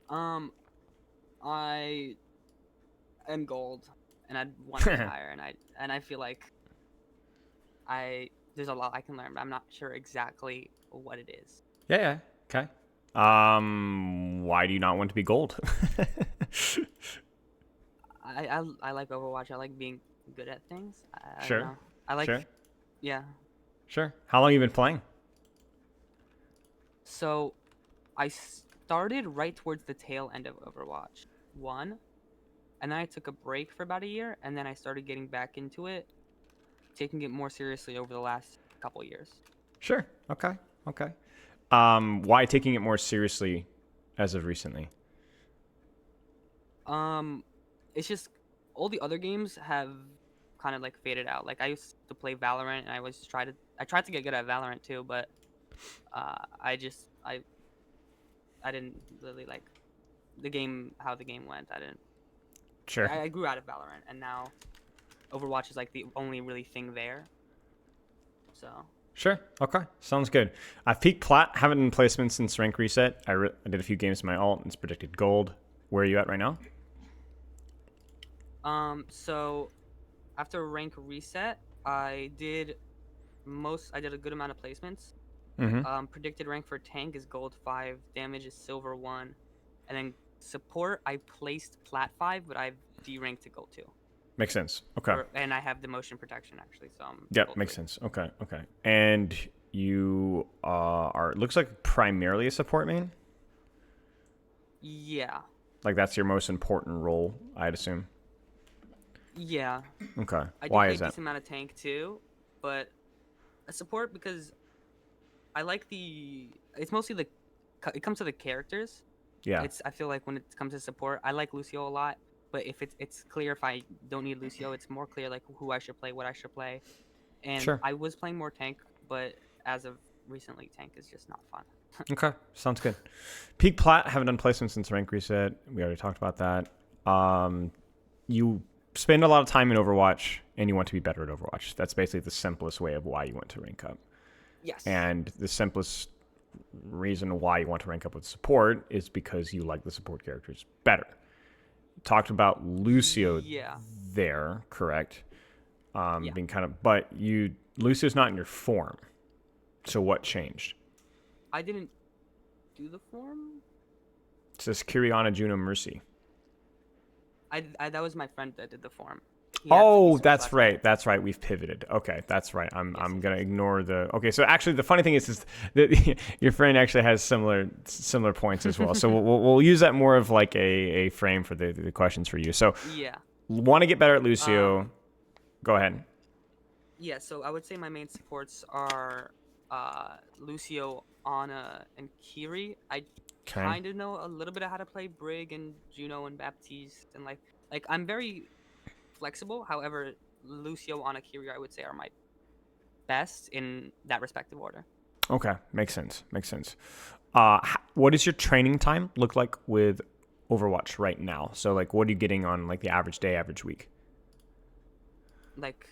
Um, I am gold, and I'd want to get higher, and I feel like I there's a lot I can learn, but I'm not sure exactly what it is. Yeah, yeah. Okay. Why do you not want to be gold? I like Overwatch. I like being good at things. I don't Sure. know. I Sure. like, yeah. Sure. How long have you been playing? So I started right towards the tail end of Overwatch 1, and then I took a break for about a year, and then I started getting back into it, taking it more seriously over the last couple years. Sure. Okay. Okay. Why taking it more seriously as of recently? Um, it's just all the other games have kind of like faded out. Like I used to play Valorant, and I tried to get good at Valorant too, but I just I didn't really like the game how the game went. I didn't. Sure. I grew out of Valorant, and now Overwatch is like the only really thing there. So Sure. Okay. Sounds good. I've peaked plat. Haven't been placement since rank reset. I did a few games in my alt and it's predicted gold. Where are you at right now? so after rank reset, I did a good amount of placements. Mm-hmm. Predicted rank for tank is gold 5, damage is silver 1, and then support I placed plat 5, but I've deranked to gold 2. Makes sense. Okay. And I have the motion protection actually, so I'm Yep. gold Makes 3. sense. Okay. Okay. And you are, it looks like primarily a support main. Yeah. Like that's your most important role, I'd assume. Yeah. Okay. I do Why play a is that? decent amount of tank too, but a support because I like it's mostly it comes to the characters. Yeah. I feel like when it comes to support, I like Lucio a lot, but if it's clear if I don't need Lucio, it's more clear like who I should play, what I should play. And Sure. I was playing more tank, but as of recently, tank is just not fun. Okay. Sounds good. Peak plat. Haven't done placement since rank reset. We already talked about that. You spend a lot of time in Overwatch and you want to be better at Overwatch. That's basically the simplest way of why you want to rank up. Yes. And the simplest reason why you want to rank up with support is because you like the support characters better. Talked about Lucio Yeah. there, correct? Yeah. Being kind of, but Lucio's not in your form. So what changed? I didn't do the form. It says Kiriana Juno Mercy. I that was my friend that did the form. He Oh, switched that's last night. right. That's right. We've pivoted. Okay, that's right. Yes, I'm yes, gonna yes. ignore the. Okay, so actually, the funny thing is that your friend actually has similar points as well. So we'll use that more of like a frame for the questions for you. So Yeah. want to get better at Lucio? Um. Go ahead. Yeah. So I would say my main supports are Lucio, Ana, and Kiri. I Okay. kind of know a little bit of how to play Brig and Juno and Baptiste, and like I'm very flexible. However, Lucio, Ana, Kiri, I would say are my best in that respective order. Okay, makes sense. Makes sense. What does your training time look like with Overwatch right now? So like, what are you getting on like the average day, average week? Like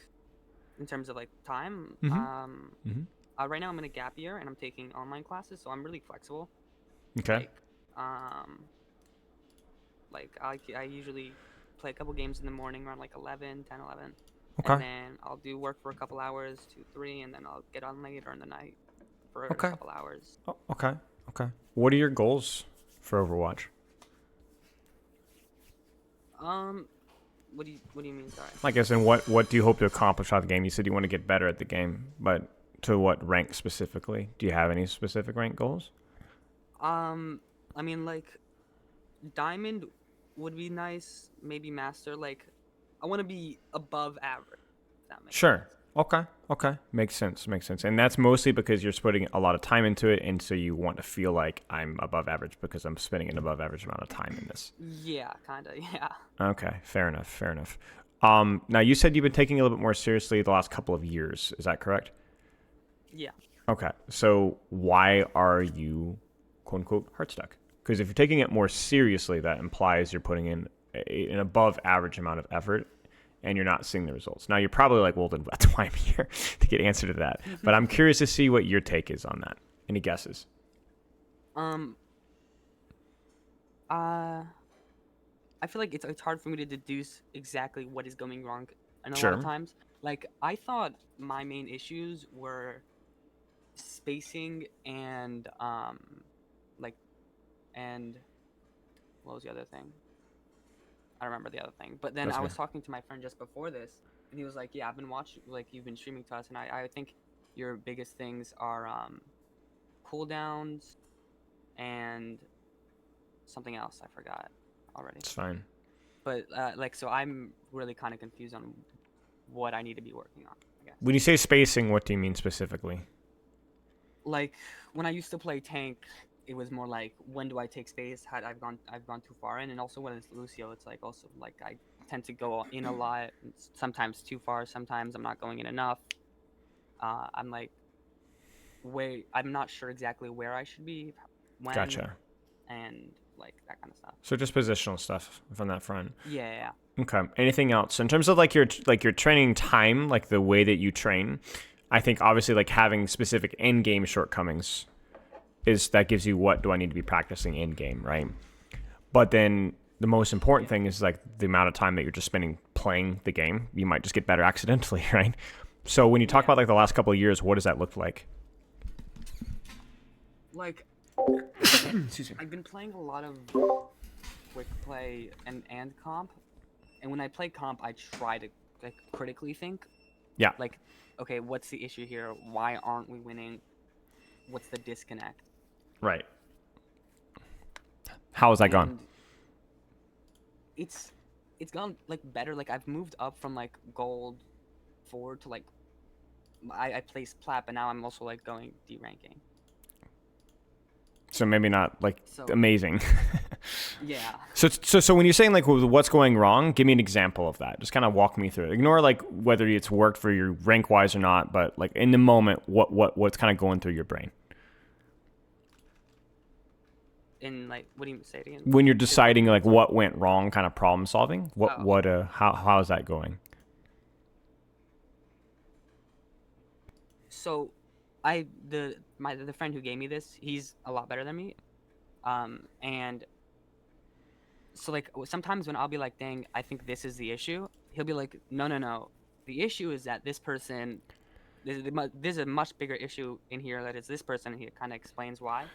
in terms of like time, Mm-hmm. Mm-hmm. right now I'm in a gap year and I'm taking online classes, so I'm really flexible. Okay. Like um, I usually play a couple games in the morning around like 11, 10, 11, and Okay. then I'll do work for a couple hours, 2, 3, and then I'll get on later in the night for a Okay. couple hours. Oh, okay. Okay. What are your goals for Overwatch? Um, what do you mean? Sorry. Like, as in, what do you hope to accomplish out of the game? You said you want to get better at the game, but to what rank specifically? Do you have any specific rank goals? Um, I mean like diamond would be nice. Maybe master. Like I want to be above average. If that makes Sure. sense. Okay. Okay. Makes sense. Makes sense. And that's mostly because you're putting a lot of time into it, and so you want to feel like I'm above average because I'm spending an above average amount of time in this. Yeah, kind of. Yeah. Okay. Fair enough. Fair enough. Now you said you've been taking it a little bit more seriously the last couple of years. Is that correct? Yeah. Okay. So why are you quote unquote heart stuck? Because if you're taking it more seriously, that implies you're putting in an above average amount of effort and you're not seeing the results. Now you're probably like, well, then that's why I'm here to get answer to that. But I'm curious to see what your take is on that. Any guesses? Um, Uh, I feel like it's hard for me to deduce exactly what is going wrong, and a lot of Sure. times, like I thought my main issues were spacing and like and what was the other thing? I don't remember the other thing. But then That's I okay. was talking to my friend just before this, and he was like, "Yeah, I've been watching, like you've been streaming to us, and I think your biggest things are cooldowns and something else I forgot already." It's fine. But like, so I'm really kind of confused on what I need to be working on, I guess. When you say spacing, what do you mean specifically? Like when I used to play tank, it was more like when do I take space? Had I've gone too far in, and also when it's Lucio, it's like also like I tend to go in a lot, sometimes too far, sometimes I'm not going in enough. I'm like wait, I'm not sure exactly where I should be, when, Gotcha. and like that kind of stuff. So just positional stuff from that front. Yeah, yeah, Okay. Anything else in terms of like your training time, like the way that you train? I think obviously like having specific in game shortcomings is that gives you what do I need to be practicing in game, right? But then the most important yeah. thing is like the amount of time that you're just spending playing the game. You might just get better accidentally, right? So when you talk Yeah. about like the last couple of years, what does that look like? Like Excuse me. I've been playing a lot of quick play and comp, and when I play comp, I try to like critically think, Yeah. like, okay, what's the issue here? Why aren't we winning? What's the disconnect? Right. How has that gone? And it's it's gone like better. Like I've moved up from like gold 4 to like I placed plat, but now I'm also like going D ranking. So maybe not like So amazing. yeah, So when you're saying like what's going wrong, give me an example of that. Just kind of walk me through it. Ignore like whether it's worked for your rank wise or not, but like in the moment, what's kind of going through your brain in like what do you say it again? when you're Say what deciding again? like I'm sorry. what went wrong, kind of problem solving. Oh, How is that going? so the friend who gave me this, he's a lot better than me. And so like sometimes when I'll be like, dang, I think this is the issue, he'll be like, no, no, no. The issue is that this person, there's a much bigger issue in here that is this person. And he kind of explains why.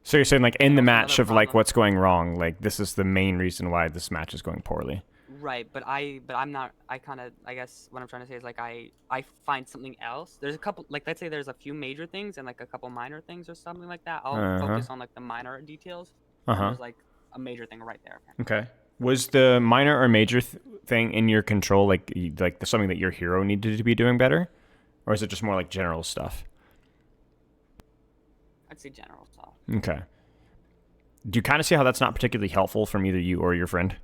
So you're saying like And in then the also another match of like problem, what's going wrong, like this is the main reason why this match is going poorly. right? But I'm not. I kind of, I guess what I'm trying to say is like I find something else. There's a couple, like let's say there's a few major things and like a couple minor things or something like that. I'll Uh huh. focus on like the minor details, Uh and huh. there's like a major thing right there. Okay. Was the minor or major thing in your control, like something that your hero needed to be doing better, or is it just more like general stuff? I'd say general stuff. Okay. Do you kind of see how that's not particularly helpful from either you or your friend?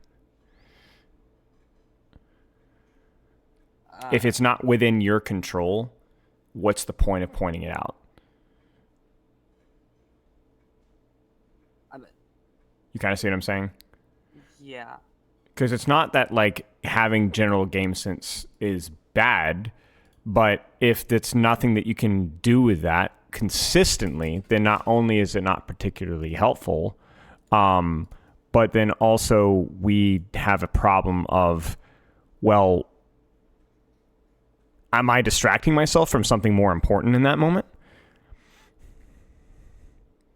If Uh, it's not within your control, what's the point of pointing it out? I, You kind of see what I'm saying? yeah, Because it's not that like having general game sense is bad, but if it's nothing that you can do with that consistently, then not only is it not particularly helpful, um, but then also we have a problem of, well, am I distracting myself from something more important in that moment?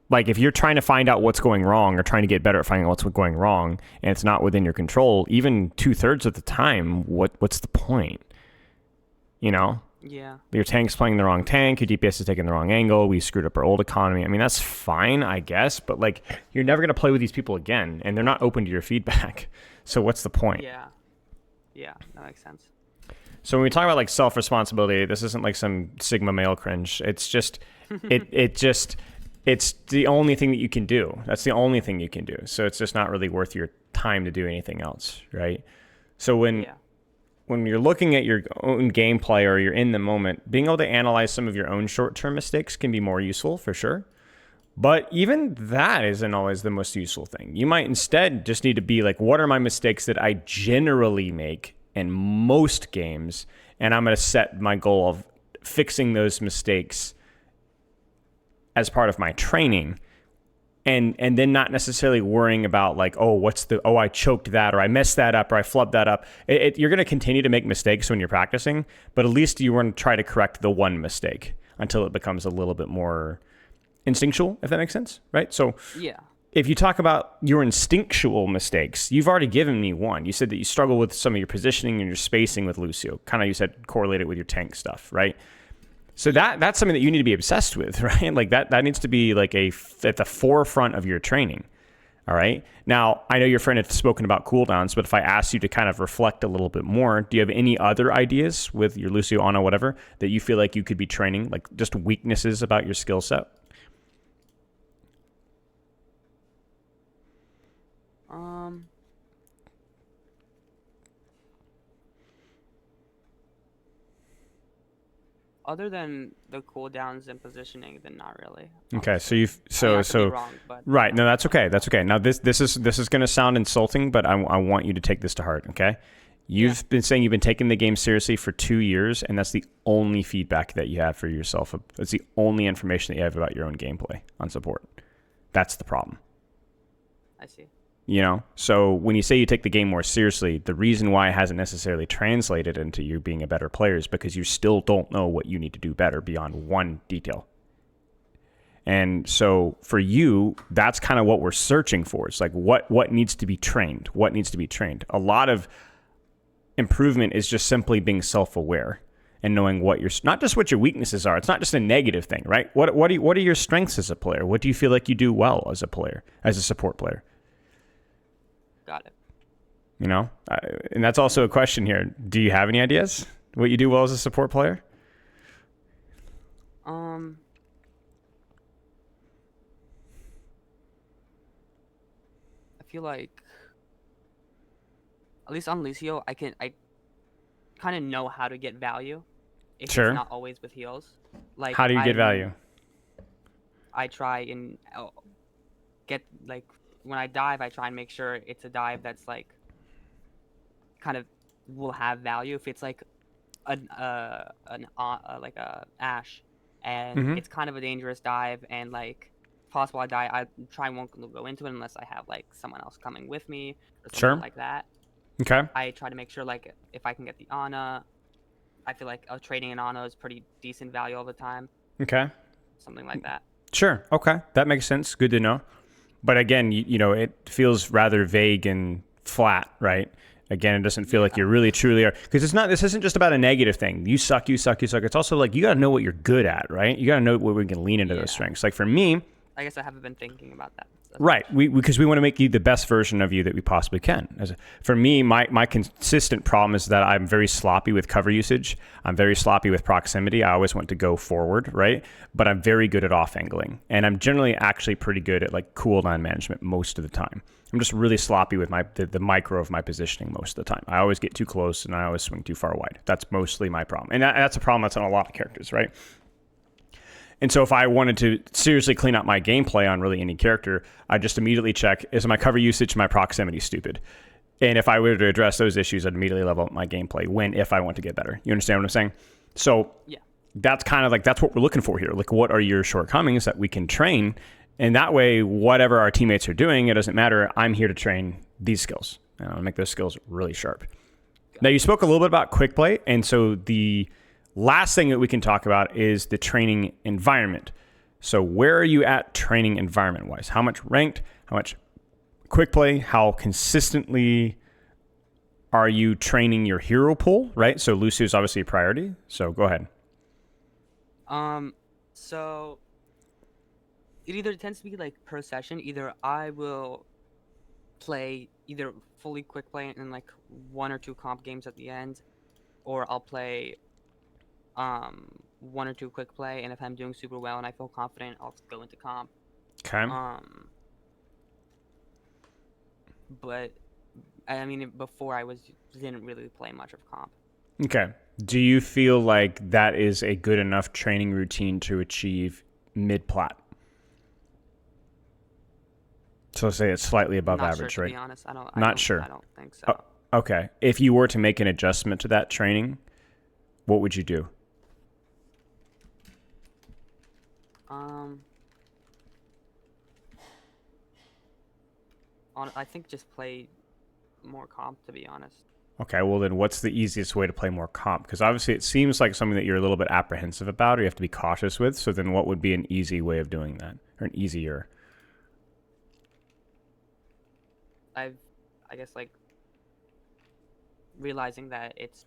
Like if you're trying to find out what's going wrong or trying to get better at finding out what's going wrong and it's not within your control, even 2/3 of the time, what's the point? You know? yeah, Your tank's playing the wrong tank, your DPS is taking the wrong angle, we screwed up our old economy. I mean, that's fine, I guess, but like you're never gonna play with these people again and they're not open to your feedback. So what's the point? yeah, yeah. That makes sense. So when we talk about like self-responsibility, this isn't like some Sigma male cringe. It's just it's the only thing that you can do. That's the only thing you can do. So it's just not really worth your time to do anything else, right? So Yeah, when you're looking at your own gameplay or you're in the moment, being able to analyze some of your own short-term mistakes can be more useful for sure. But even that isn't always the most useful thing. You might instead just need to be like, what are my mistakes that I generally make in most games? And I'm going to set my goal of fixing those mistakes as part of my training and then not necessarily worrying about like, I choked that, or I messed that up, or I flubbed that up. You're going to continue to make mistakes when you're practicing, but at least you want to try to correct the one mistake until it becomes a little bit more instinctual, if that makes sense, right? So Yeah. if you talk about your instinctual mistakes, you've already given me one. You said that you struggle with some of your positioning and your spacing with Lucio. Kind of, you said correlated with your tank stuff, right? So that's something that you need to be obsessed with, right? Like that needs to be like at the forefront of your training. All right. Now, I know your friend had spoken about cooldowns, but if I asked you to kind of reflect a little bit more, do you have any other ideas with your Lucio, Ana, whatever, that you feel like you could be training, like just weaknesses about your skill set? Other than the cooldowns and positioning, then not really. Okay, Honestly. so I could be wrong, but right. No, that's okay. That's okay. Now this is going to sound insulting, but I want you to take this to heart. Okay, you've been saying you've been taking the game seriously for 2 years, and that's the only feedback that you have for yourself. That's the only information that you have about your own gameplay on support. That's the problem. I see. You know, so when you say you take the game more seriously, the reason why it hasn't necessarily translated into you being a better player is because you still don't know what you need to do better beyond one detail. And so for you, that's kind of what we're searching for. It's like what needs to be trained? What needs to be trained? A lot of improvement is just simply being self-aware and knowing what your, not just what your weaknesses are. It's not just a negative thing, right? What are your strengths as a player? What do you feel like you do well as a player, as a support player? Got it. You know, and that's also a question here. Do you have any ideas what you do well as a support player? I feel like at least on Lucio, I kind of know how to get value if Sure. it's not always with heals. Like How do you get value? I try and get like when I dive, I try and make sure it's a dive that's like kind of will have value. If it's like like a ash, and Mm-hmm. it's kind of a dangerous dive, and like possible I die, I try and won't go into it unless I have like someone else coming with me or something Sure. like that. Okay. I try to make sure like if I can get the Ana, I feel like trading an Ana is pretty decent value all the time. Okay. Something like that. Sure. Okay. That makes sense. Good to know. But again, you know, it feels rather vague and flat, right? Again, it doesn't feel like you really truly are, because it's not. This isn't just about a negative thing. You suck. You suck. You suck. It's also like you got to know what you're good at, right? You got to know where we can lean into those strengths. Like for me, I guess I haven't been thinking about that. right? Because we want to make you the best version of you that we possibly can. For me, my consistent problem is that I'm very sloppy with cover usage. I'm very sloppy with proximity. I always want to go forward, right? But I'm very good at off angling, and I'm generally actually pretty good at like cooldown management most of the time. I'm just really sloppy with the micro of my positioning most of the time. I always get too close and I always swing too far wide. That's mostly my problem, and that's a problem that's on a lot of characters, right? And so if I wanted to seriously clean up my gameplay on really any character, I just immediately check, is my cover usage, my proximity stupid? And if I were to address those issues, I'd immediately level up my gameplay if I want to get better. You understand what I'm saying? So that's kind of like, that's what we're looking for here. Like, what are your shortcomings that we can train? And that way, whatever our teammates are doing, it doesn't matter. I'm here to train these skills. And I'll make those skills really sharp. Now, you spoke a little bit about quick play. And so the last thing that we can talk about is the training environment. So where are you at training environment wise? How much ranked? How much quick play? How consistently are you training your hero pool, right? So Lucio is obviously a priority. So go ahead. So it either tends to be like per session. Either I will play either fully quick play and like 1 or 2 comp games at the end, or I'll play 1 or 2 quick play, and if I'm doing super well and I feel confident, I'll go into comp. Okay. But I mean, before didn't really play much of comp. Okay. Do you feel like that is a good enough training routine to achieve mid-plat? So say it's slightly above Not average, sure, right? To be honest, I don't think so. Oh, okay. If you were to make an adjustment to that training, what would you do? I think just play more comp, to be honest. Okay, well then what's the easiest way to play more comp? Because obviously it seems like something that you're a little bit apprehensive about or you have to be cautious with. So then what would be an easy way of doing that? Or an easier? I've, I guess, like realizing that it's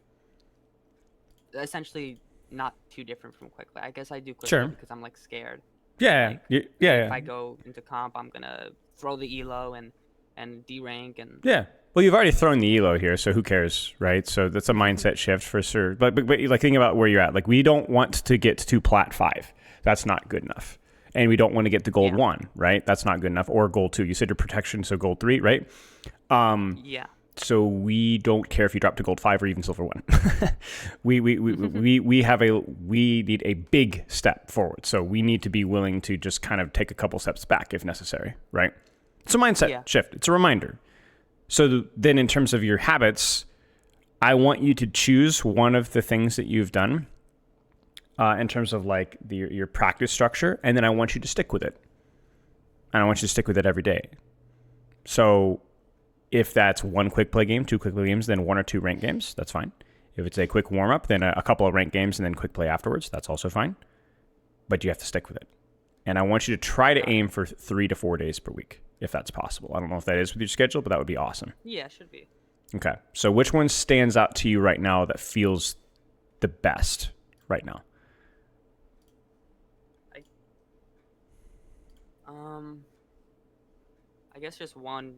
essentially not too different from quick play. I guess I do quick play Sure. because I'm like scared. Yeah. Like Yeah. if Yeah. I go into comp, I'm gonna throw the elo and D rank and Yeah. Well, you've already thrown the elo here, so who cares, right? So that's a mindset shift for sure. But like think about where you're at. Like we don't want to get to plat 5. That's not good enough. And we don't want to get to gold yeah, 1, right? That's not good enough. Or gold 2. You said your protection, so gold 3, right? yeah, So we don't care if you drop to gold 5 or even silver 1. we need a big step forward. So we need to be willing to just kind of take a couple steps back if necessary, right? It's a mindset yeah, shift. It's a reminder. So then in terms of your habits, I want you to choose one of the things that you've done in terms of like your practice structure, and then I want you to stick with it. And I want you to stick with it every day. So if that's one quick play game, 2 quick play games, then 1 or 2 ranked games, that's fine. If it's a quick warm up, then a couple of ranked games and then quick play afterwards, that's also fine. But you have to stick with it. And I want you to try to aim for 3 to 4 days per week, if that's possible. I don't know if that is with your schedule, but that would be awesome. yeah, should be. Okay. So which one stands out to you right now that feels the best right now? I I guess just one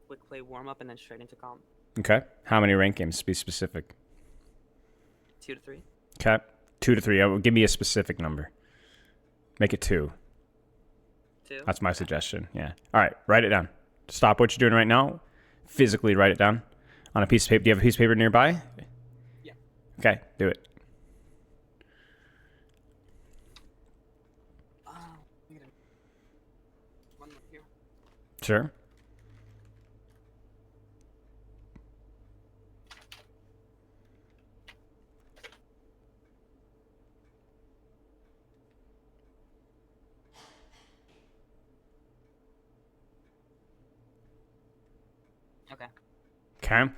quick play warm up and then straight into comp. Okay. How many rank games? Be specific. 2 to 3. Okay. 2 to 3. Give me a specific number. Make it 2. 2. That's my suggestion. Yeah. All right. Write it down. Stop what you're doing right now. Physically write it down on a piece of paper. Do you have a piece of paper nearby? Yeah. Okay. Do it. One more here. Sure. Okay. Okay.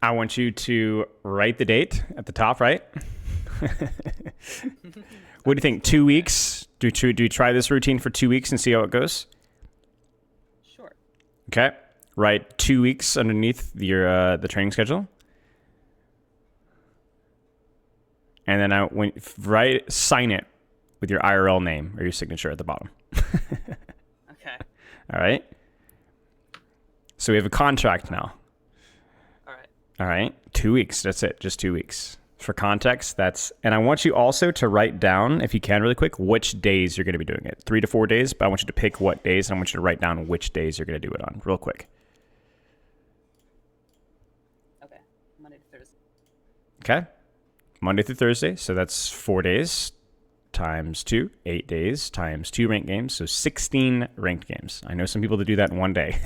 I want you to write the date at the top right. What do you think? 2 weeks? Do you try this routine for 2 weeks and see how it goes? Sure. Okay. Write 2 weeks underneath your the training schedule. And then sign it with your IRL name or your signature at the bottom. Okay. All right. So we have a contract now. All right. All right. 2 weeks. That's it. Just 2 weeks. For context, and I want you also to write down, if you can really quick, which days you're going to be doing it. 3 to 4 days, but I want you to pick what days, and I want you to write down which days you're going to do it on real quick. Okay. Monday to Thursday. Okay. Monday through Thursday. So that's 4 days times 2, 8 days times 2 ranked games. So 16 ranked games. I know some people that do that in one day.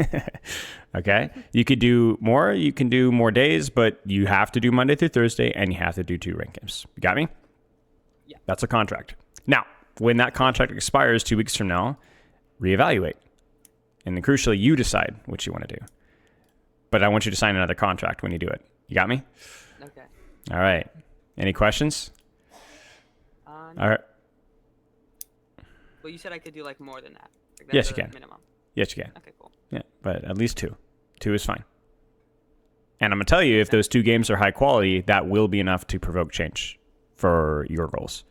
Okay. You could do more. You can do more days, but you have to do Monday through Thursday and you have to do 2 ranked games. You got me? Yeah. That's a contract. Now, when that contract expires 2 weeks from now, reevaluate. And then crucially, you decide what you want to do. But I want you to sign another contract when you do it. You got me? Okay. All right. Any questions? No. All right. Well, you said I could do like more than that. Like, Yes, that's you the can. minimum. Yes, you can. Okay, cool. Yeah, but at least 2. 2 is fine. And I'm going to tell you, if those 2 games are high quality, that will be enough to provoke change for your goals.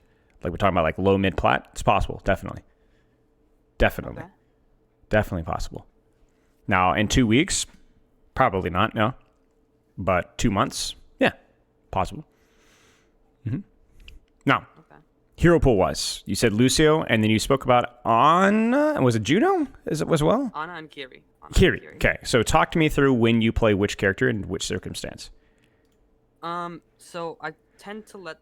Like we're talking about like low, mid, plat. It's possible. Definitely. Definitely. Okay. Definitely possible. Now, in 2 weeks, probably not, no. But 2 months, yeah, possible. Now, Okay. hero pool was, you said Lucio, and then you spoke about Anna, was it Juno as well? Anna and Kiri. Kiri. Okay, so talk to me through when you play which character and which circumstance. So I tend to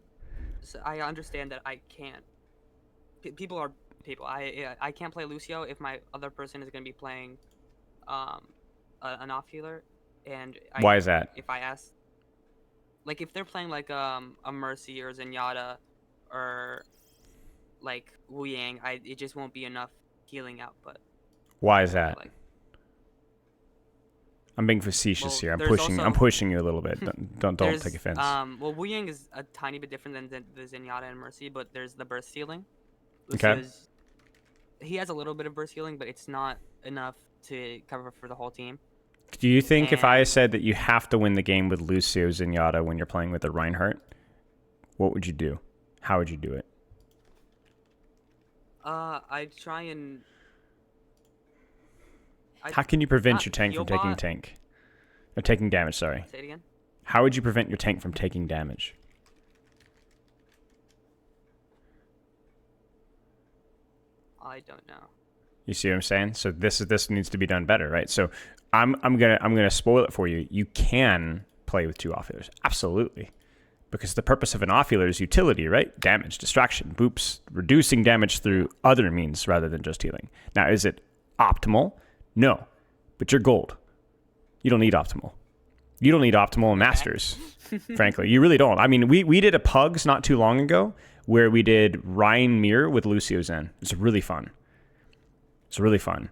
I understand that I can't. People are people. I can't play Lucio if my other person is going to be playing, an off healer, and Why is that? if I ask, like if they're playing like a Mercy or Zenyatta, or like Wu Yang, it just won't be enough healing output. Why is that? Like, I'm being facetious Well, here. I'm there's pushing. I'm also pushing you a little bit. Don't there's take offense. well, Wu Yang is a tiny bit different than the Zenyatta and Mercy, but there's the burst healing. Okay. Lucio's he has a little bit of burst healing, but it's not enough to cover for the whole team. Do you think if I And said that you have to win the game with Lucio Zenyatta when you're playing with a Reinhardt, what would you do? How would you do it? I try and How can you prevent not your tank from taking Healbot. tank? Or taking damage, sorry. Say it again. How would you prevent your tank from taking damage? I don't know. You see what I'm saying? So this needs to be done better, right? So I'm gonna spoil it for you. You can play with two offhealers, absolutely, because the purpose of an offhealer is utility, right? Damage, distraction, boops, reducing damage through other means rather than just healing. Now, is it optimal? No, but you're gold. You don't need optimal. You don't need optimal in Masters, frankly. You really don't. I mean, we did a Pugs not too long ago where we did Ryan Mir with Lucio Zen. It's really fun. It's really fun.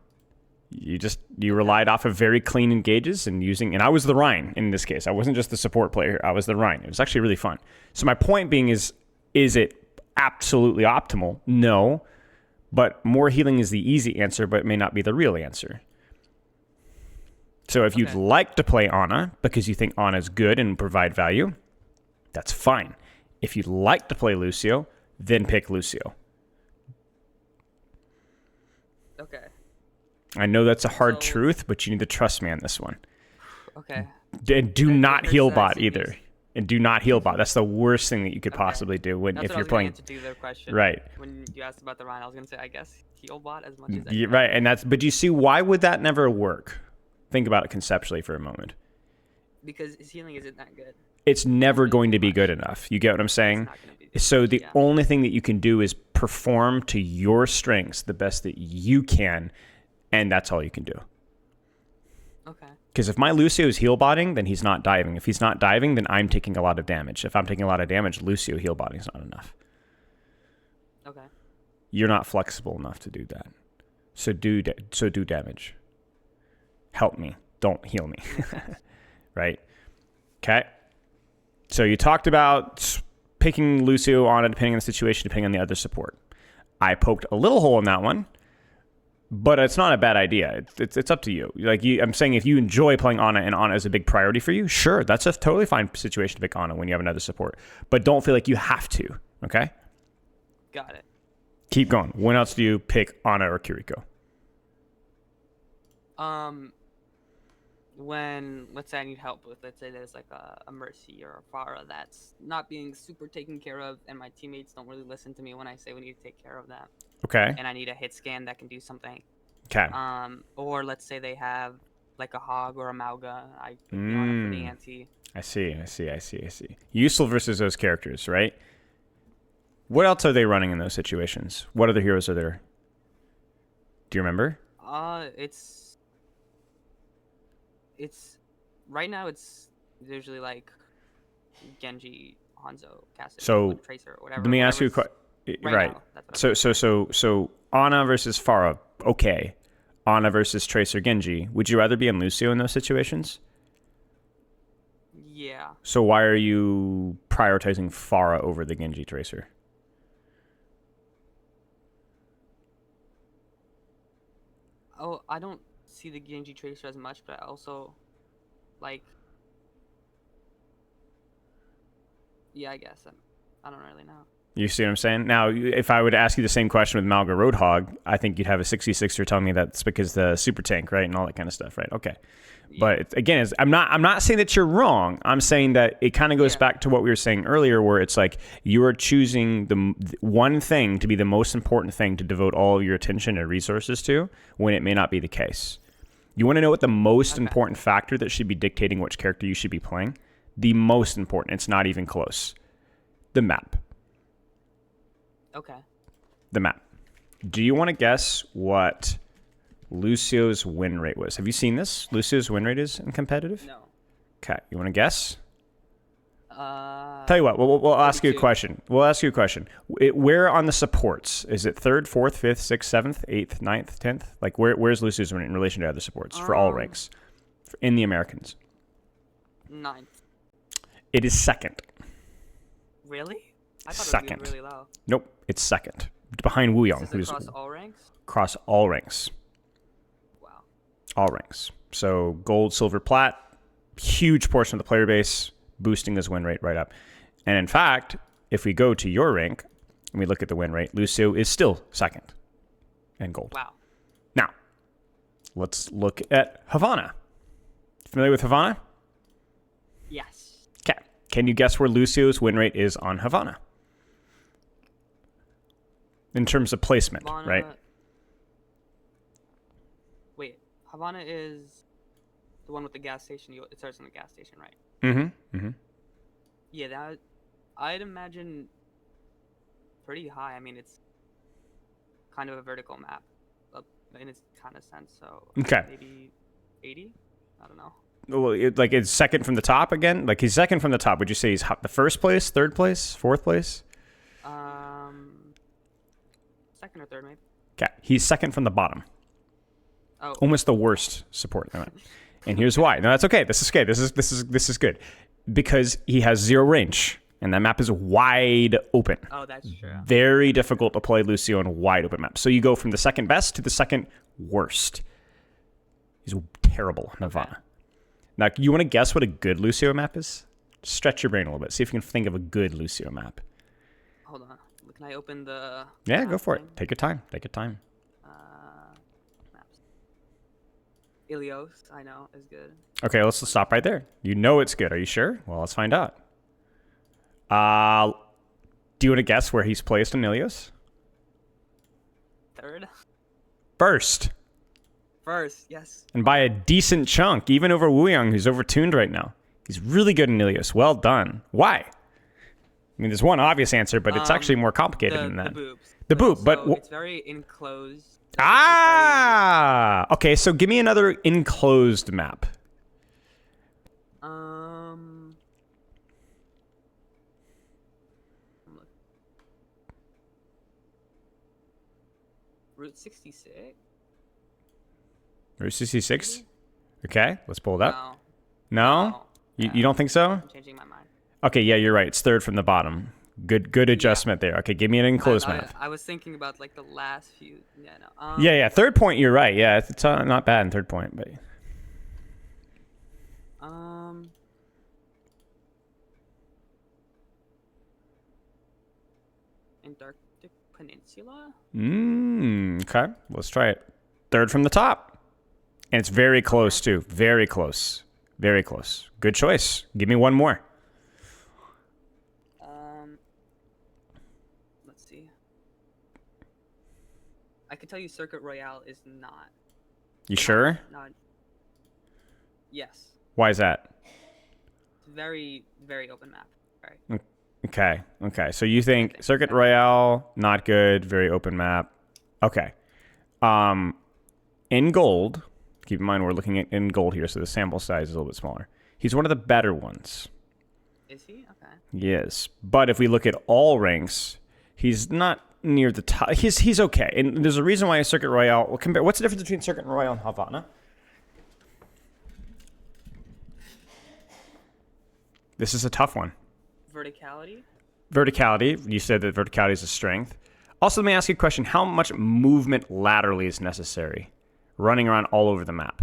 You relied off of very clean engages and I was the Ryan in this case. I wasn't just the support player. I was the Ryan. It was actually really fun. So my point being is it absolutely optimal? No, but more healing is the easy answer, but it may not be the real answer. So if you'd like to play Ana because you think Ana is good and provide value, that's fine. If you'd like to play Lucio, then pick Lucio. Okay. I know that's a hard truth, but you need to trust me on this one. Okay. And do not heal bot CPs. either. And do not heal bot. That's the worst thing that you could possibly do That's if what you're playing. I was going to answer the question. Right. When you asked about the Ryan, I was going to say, I guess heal bot as much as I Yeah, can. right. And but you see, why would that never work? Think about it conceptually for a moment. Because his healing isn't that good. It's never going to be good enough. You get what I'm saying? It's not gonna be So the yeah. only thing that you can do is perform to your strengths the best that you can, and that's all you can do. Okay. Because if my Lucio is heal botting, then he's not diving. If he's not diving, then I'm taking a lot of damage. If I'm taking a lot of damage, Lucio heal botting is not enough. Okay. You're not flexible enough to do that. So do damage. Help me. Don't heal me. Right? Okay. So you talked about picking Lucio on it depending on the situation, depending on the other support. I poked a little hole in that one, but it's not a bad idea. It's up to you. I'm saying if you enjoy playing Ana and Ana is a big priority for you, sure, that's a totally fine situation to pick Ana when you have another support. But don't feel like you have to, okay? Got it. Keep going. When else do you pick Ana or Kiriko? When, let's say I need help with, let's say there's like a Mercy or a Pharah that's not being super taken care of, and my teammates don't really listen to me when I say we need to take care of that. Okay. And I need a hit scan that can do something. Okay. Or let's say they have like a Hog or a Mauga. I put me on it for the anti. I see. Useful versus those characters, right? What else are they running in those situations? What other heroes are there? Do you remember? It's right now it's usually like Genji, Hanzo, Cassidy, So Tracer, whatever. let me ask you a question. Right. Now, that's what So Ana versus Pharah, okay. Ana versus Tracer Genji. Would you rather be in Lucio in those situations? yeah. So why are you prioritizing Pharah over the Genji Tracer? Oh, I don't see the Genji Tracer as much, but I also like. Yeah, I guess I don't really know. You see what I'm saying? Now, if I would ask you the same question with Malga Roadhog, I think you'd have a 66er telling me that's because the super tank, right, and all that kind of stuff, right? Okay. Yeah. But again, I'm not saying that you're wrong. I'm saying that it kind of goes back to what we were saying earlier, where it's like you are choosing the one thing to be the most important thing to devote all of your attention and resources to, when it may not be the case. You want to know what the most important factor that should be dictating which character you should be playing? The most important. It's not even close. The map. Okay. The map. Do you want to guess what Lucio's win rate was? Have you seen this? Lucio's win rate is in competitive? No. Okay. You want to guess? Tell you what. We'll ask you a 32. question. Where on the supports? Is it 3rd, 4th, 5th, 6th, 7th, 8th, 9th, 10th? Like, where's Lucio's win rate in relation to other supports for all ranks? in the Americans? 9th. It is second. Really? I thought Second. it would be really low. Nope, it's second. Behind Wu Yong, Is who's this across all ranks? across all ranks. Wow. All ranks. So gold, silver, plat, huge portion of the player base, boosting his win rate right up. And in fact, if we go to your rank and we look at the win rate, Lucio is still second in gold. Wow. Now, let's look at Havana. Familiar with Havana? Yes. Okay. Can you guess where Lucio's win rate is on Havana? In terms of placement, Havana, right? Wait, Havana is the one with the gas station. It starts in the gas station, right? Mm-hmm. Mm-hmm. Yeah, that I'd imagine pretty high. I mean, it's kind of a vertical map in its kind of sense. So Okay. maybe 80. I don't know. Well, it's second from the top again? Like, he's second from the top. Would you say he's the first place, third place, fourth place? Second or third, maybe. Okay. He's second from the bottom. Oh. Almost the worst support. And here's why. No, that's okay. This is good. This is good. Because he has 0 range. And that map is wide open. Oh, that's true. Very difficult to play Lucio on wide open maps. So you go from the second best to the second worst. He's terrible, Havana. Okay. Now, you want to guess what a good Lucio map is? Stretch your brain a little bit. See if you can think of a good Lucio map. Hold on. Can I open the... Yeah, go for it. Take your time. Take your time. Maps. Ilios, I know, is good. Okay, let's stop right there. You know it's good. Are you sure? Well, let's find out. Do you want to guess where he's placed in Ilios? Third? First. First, yes. And by a decent chunk, even over Wu Yang, who's overtuned right now. He's really good in Ilios. Well done. Why? I mean, there's one obvious answer, but it's actually more complicated than that. The boobs. The boob, but... it's very enclosed. Okay, so give me another enclosed map. Route 66? Route 66? Okay, let's pull it up. No. No? You don't think so? I'm changing my mind. Okay, yeah, you're right. It's third from the bottom. Good adjustment there. Okay, give me an enclosed map. I was thinking about like the last few. Yeah, no. Yeah. Third point, you're right. Yeah, it's not bad in third point, but. Antarctic Peninsula. Okay, let's try it. Third from the top, and it's very close too. Very close. Very close. Good choice. Give me one more. Let's see. I could tell you Circuit Royale is not. You sure? Not. Yes. Why is that? It's very, very open map. Right. Okay. So you think Circuit Royale, not good, very open map. Okay. In gold, keep in mind we're looking at in gold here, so the sample size is a little bit smaller. He's one of the better ones. Is he? Okay. Yes. But if we look at all ranks, he's not near the top. He's okay. And there's a reason why Circuit Royale... What's the difference between Circuit Royale and Havana? This is a tough one. Verticality? Verticality. You said that verticality is a strength. Also, let me ask you a question. How much movement laterally is necessary? Running around all over the map.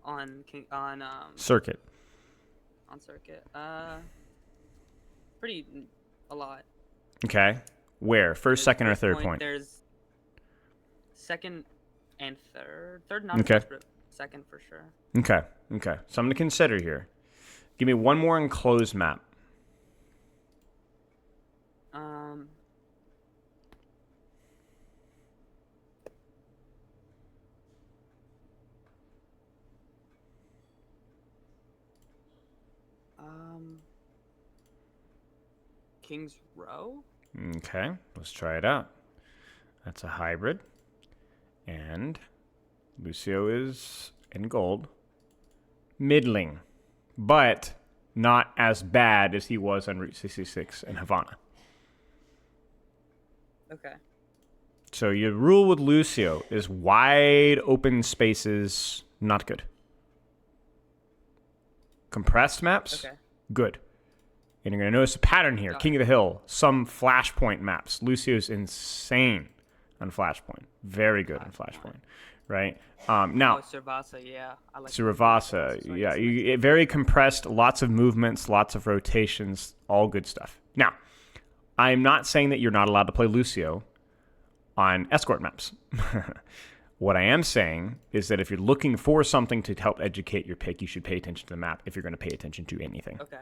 On Circuit. On Circuit. A lot. Okay. Where? First, second, or third point? There's second and third. Third not okay. Much, but second for sure. Okay. Something to consider here. Give me one more enclosed map. Kings Row? Okay, let's try it out. That's a hybrid. And Lucio is in gold. Middling. But not as bad as he was on Route 66 in Havana. Okay. So your rule with Lucio is wide open spaces, not good. Compressed maps, Okay. good. And you're going to notice a pattern here. Got King of the Hill, some Flashpoint maps. Lucio's insane on Flashpoint. Very good on Flashpoint, right? Now, Oh, Servasa, yeah. I like Suravasa, so I yeah, need some very compressed, lots of movements, lots of rotations, all good stuff. Now, I'm not saying that you're not allowed to play Lucio on escort maps. What I am saying is that if you're looking for something to help educate your pick, you should pay attention to the map if you're going to pay attention to anything. Okay.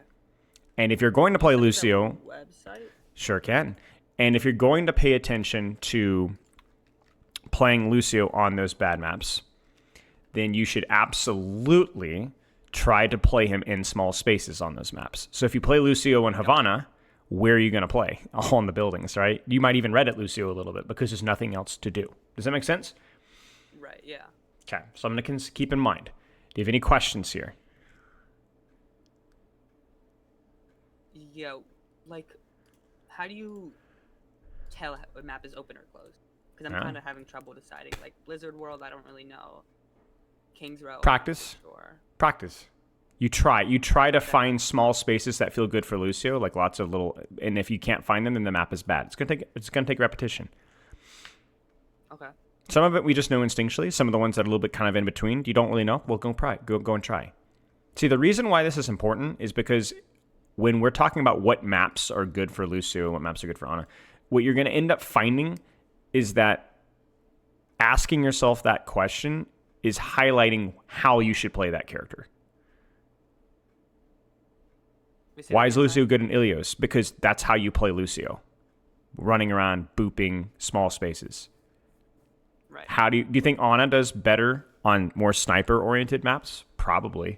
And if you're going to play Is that Lucio, website? sure can. And if you're going to pay attention to playing Lucio on those bad maps, then you should absolutely try to play him in small spaces on those maps. So if you play Lucio in Havana, where are you going to play? All in the buildings, right? You might even Reddit Lucio a little bit because there's nothing else to do. Does that make sense? Right, yeah. Okay, so I'm going to keep in mind. Do you have any questions here? Yeah, like, how do you tell a map is open or closed? Because I'm kind of having trouble deciding. Like, Blizzard World, I don't really know. Kings Row. Practice. Sure. Practice. You try to find small spaces that feel good for Lucio, like lots of little, and if you can't find them, then the map is bad. It's gonna take repetition. Okay. Some of it we just know instinctually. Some of the ones that are a little bit kind of in between, you don't really know. Well, go and try. See, the reason why this is important is because when we're talking about what maps are good for Lucio and what maps are good for Ana, what you're going to end up finding is that asking yourself that question is highlighting how you should play that character. Why is Lucio good in Ilios? Because that's how you play Lucio. Running around, booping, small spaces. Right. How do you think Ana does better on more sniper-oriented maps? Probably.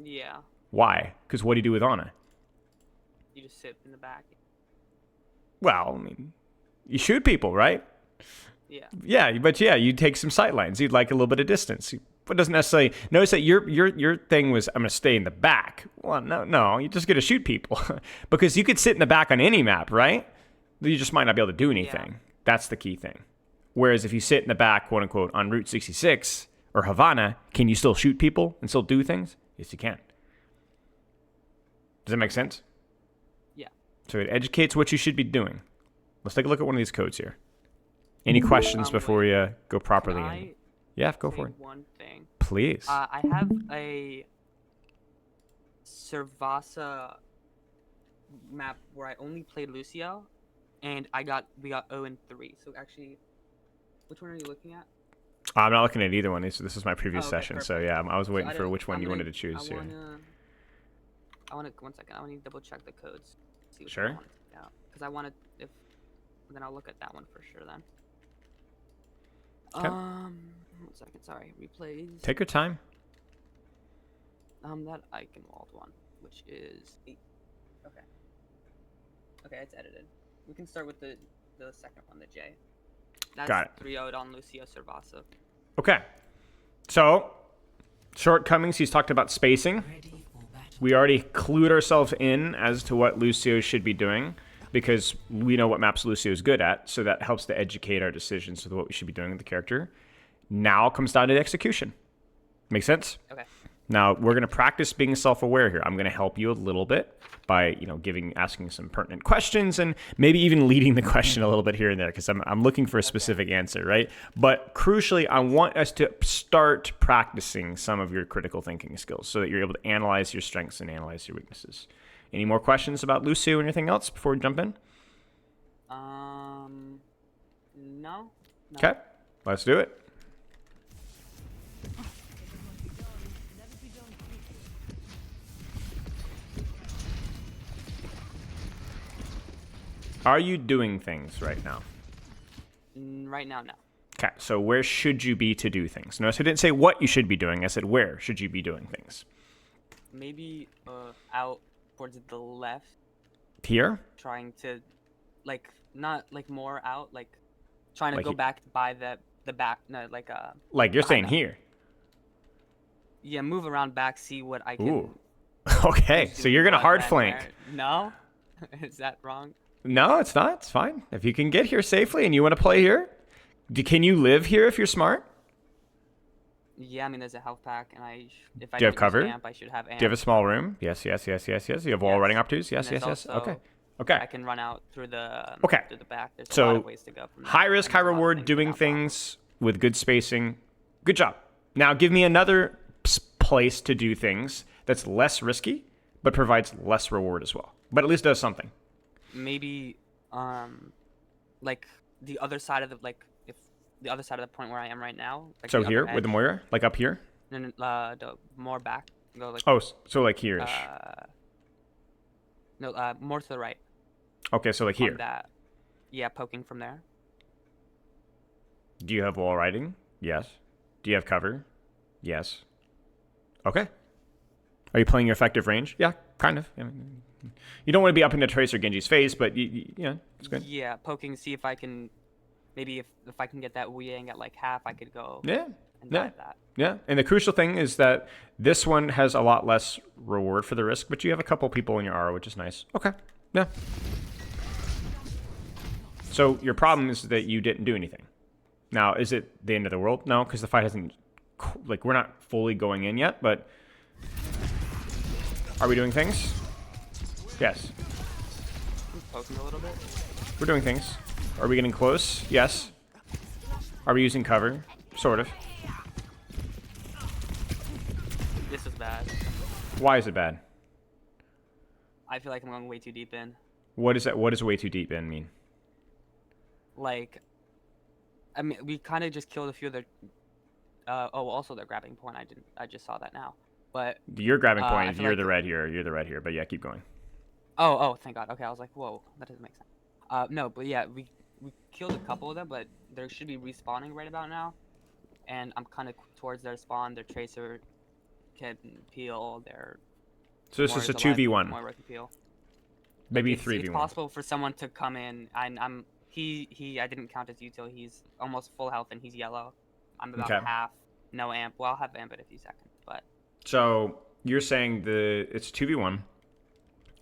Yeah. Why? Because what do you do with Ana? You just sit in the back. Well, I mean, you shoot people, right? Yeah. Yeah, but yeah, you take some sight lines. You'd like a little bit of distance. But doesn't necessarily notice that your thing was I'm gonna stay in the back. Well, no, you're just gonna shoot people because you could sit in the back on any map, right? You just might not be able to do anything. Yeah. That's the key thing. Whereas if you sit in the back, quote unquote, on Route 66 or Havana, can you still shoot people and still do things? Yes, you can. Does that make sense? Yeah. So it educates what you should be doing. Let's take a look at one of these codes here. Any questions before we go properly in? Yeah, go for it. One thing. Please. I have a Servasa map where I only played Lucio, and we got 0-3. So actually, which one are you looking at? I'm not looking at either one. This is my previous session. Perfect. So yeah, I was waiting for which one you wanted to choose here. I want to 1 second. I want to double check the codes. See sure. Because I want to then I'll look at that one for sure then. Okay. 1 second. Sorry. Replays. Take your time. That Eichenwald one, which is 8. Okay. Okay, it's edited. We can start with the second one, the J. That's Got it. 3-0'd on Lucio Servasa. Okay. So, shortcomings. He's talked about spacing. We already clued ourselves in as to what Lucio should be doing because we know what maps Lucio is good at, so that helps to educate our decisions to what we should be doing with the character. Now it comes down to execution. Make sense? Okay. Now we're going to practice being self-aware here. I'm going to help you a little bit by, asking some pertinent questions and maybe even leading the question a little bit here and there because I'm looking for a specific answer, right? But crucially, I want us to start practicing some of your critical thinking skills so that you're able to analyze your strengths and analyze your weaknesses. Any more questions about Lucio or anything else before we jump in? No. Okay, let's do it. Are you doing things right now? Right now, no. Okay, so where should you be to do things? Notice I didn't say what you should be doing. I said where should you be doing things? Maybe out towards the left. Here? Trying to, not more out, trying to go back by the back, no, Like you're saying here? Yeah, move around back, see what I can. Ooh. Okay, so you're gonna hard flank. No? Is that wrong? No, it's not. It's fine. If you can get here safely and you want to play here, can you live here if you're smart? Yeah, I mean, there's a health pack, and if I Do you have don't use cover? amp, I should have amp. Do you have a small room? Yes, yes, yes, yes, yes. You have wall Yes. running opportunities? And Yes, there's yes, yes. Okay. also Okay. I can run out through the Okay. through the back. There's a lot of So ways to go from there. high risk, and high there's a lot of reward, things doing down bottom. things with good spacing. Good job. Now give me another place to do things that's less risky, but provides less reward as well. But at least does something. Maybe, like the other side of if the other side of the point where I am right now. Like So the here other with the edge, Moira, like up here. and the more back. Go like. Oh, so like here-ish. No, more to the right. Okay, so like On here. that. Yeah, poking from there. Do you have wall riding? Yes. Do you have cover? Yes. Okay. Are you playing your effective range? Yeah, kind of. You don't want to be up into Tracer Genji's face, but yeah, it's good. Yeah, poking. See if I can. Maybe if I can get that Wu Yang at like half, I could go. Yeah. And Yeah. dive that. Yeah. And the crucial thing is that this one has a lot less reward for the risk, but you have a couple people in your aura, which is nice. Okay. Yeah. So your problem is that you didn't do anything. Now, is it the end of the world? No, because the fight hasn't, like, we're not fully going in yet, but are we doing things? Yes. I'm poking a little bit. We're doing things. Are we getting close? Yes. Are we using cover? Sort of. This is bad. Why is it bad? I feel like I'm going way too deep in. What is that? What does way too deep in mean? Like, I mean, we kind of just killed a few of their. Oh, also their grabbing point. I just saw that now. But Your grabbing I point, feel you're like the red here. You're the red here. But yeah, keep going. oh, thank God. Okay, I was like, whoa, that doesn't make sense. No, but yeah, we killed a couple of them, but they should be respawning right about now. And I'm kind of towards their spawn. Their tracer can peel. Their So this is a 2v1. Moira can peel. Maybe It's 3v1. possible for someone to come in. I didn't count as util. He's almost full health and he's yellow. I'm about Okay. half. No amp. Well, I'll have amp in a few seconds, but So you're saying it's 2v1,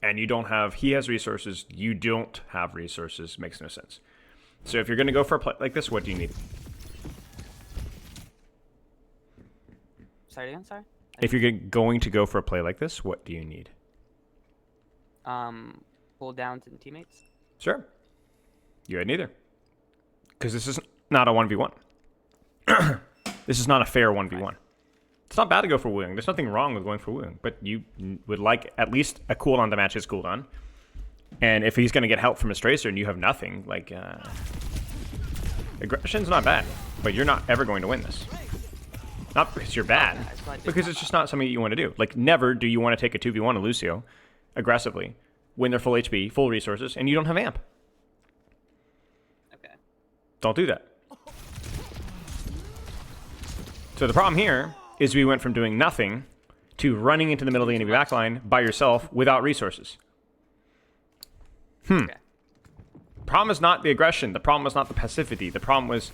and you don't have. He has resources. You don't have resources. Makes no sense. So if you're going to go for a play like this, what do you need? sorry again. Sorry. If you're going to go for a play like this, what do you need? Pull down to the teammates. Sure. You had neither. Because this is not a 1v1. This is not a fair 1v1. Right. It's not bad to go for Wooing. There's nothing wrong with going for Wooing. But you would like at least a cooldown to match his cooldown. And if he's going to get help from his Tracer and you have nothing, like... aggression's not bad. But you're not ever going to win this. Not because you're bad. Because it's just not something that you want to do. Like, never do you want to take a 2v1 to Lucio aggressively when they're full HP, full resources, and you don't have amp. Okay. Don't do that. So the problem here is we went from doing nothing to running into the middle of the enemy backline by yourself without resources. Okay. Problem is not the aggression. The problem was not the passivity. The problem was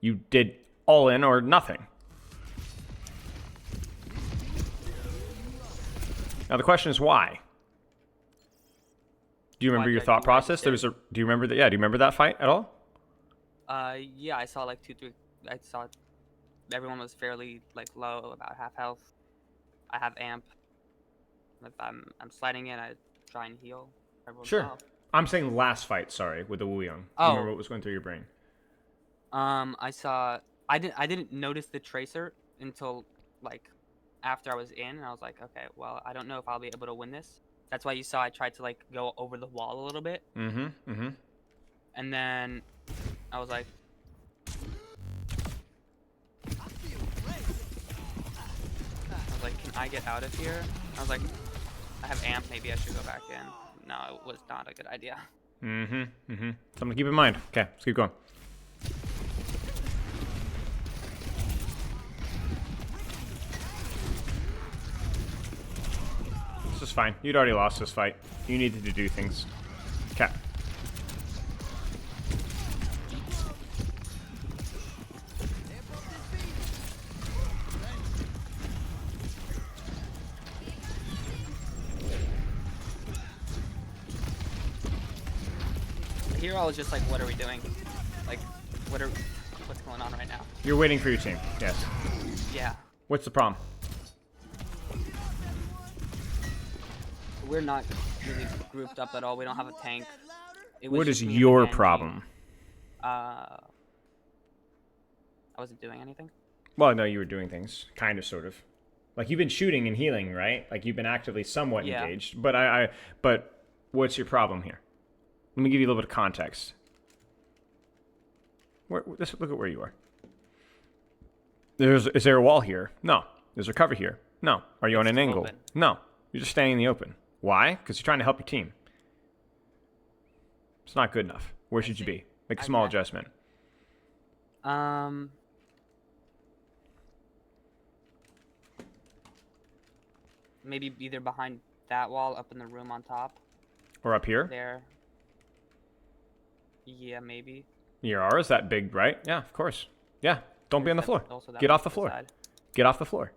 you did all in or nothing. Now the question is why? Do you remember your thought process? Do you remember that? Yeah, do you remember that fight at all? Yeah, I saw like 2-3. I saw everyone was fairly like low, about half health. I have amp. If I'm sliding in, I try and heal. Sure. Off. I'm saying last fight, sorry, with the Wu Young. Oh. You remember what was going through your brain? I saw. I didn't notice the tracer until like after I was in, and I was like, okay, well, I don't know if I'll be able to win this. That's why you saw I tried to like go over the wall a little bit. And then I was like, can I get out of here? I was like, I have amp. Maybe I should go back in. No, it was not a good idea. Something to keep in mind. Okay, let's keep going. This is fine. You'd already lost this fight. You needed to do things. Okay. Here I was just like, what are we doing? Like, what's going on right now? You're waiting for your team. Yes. Yeah. What's the problem? We're not really grouped up at all. We don't have a tank. It was What is just me and the your Genji. problem? I wasn't doing anything. Well, no, you were doing things, kind of, sort of. Like you've been shooting and healing, right? Like you've been actively somewhat Yeah. engaged. But but what's your problem here? Let me give you a little bit of context. Look at where you are. Is there a wall here? No. Is there cover here? No. Are you on an angle? Open. No. You're just standing in the open. Why? Because you're trying to help your team. It's not good enough. Where should you be? Make a small adjustment. Maybe either behind that wall, up in the room on top. Or up here? There. Yeah, maybe. Your R is that big, right? Yeah, of course. Yeah. Don't be on the floor. Get off the floor. Get off the floor.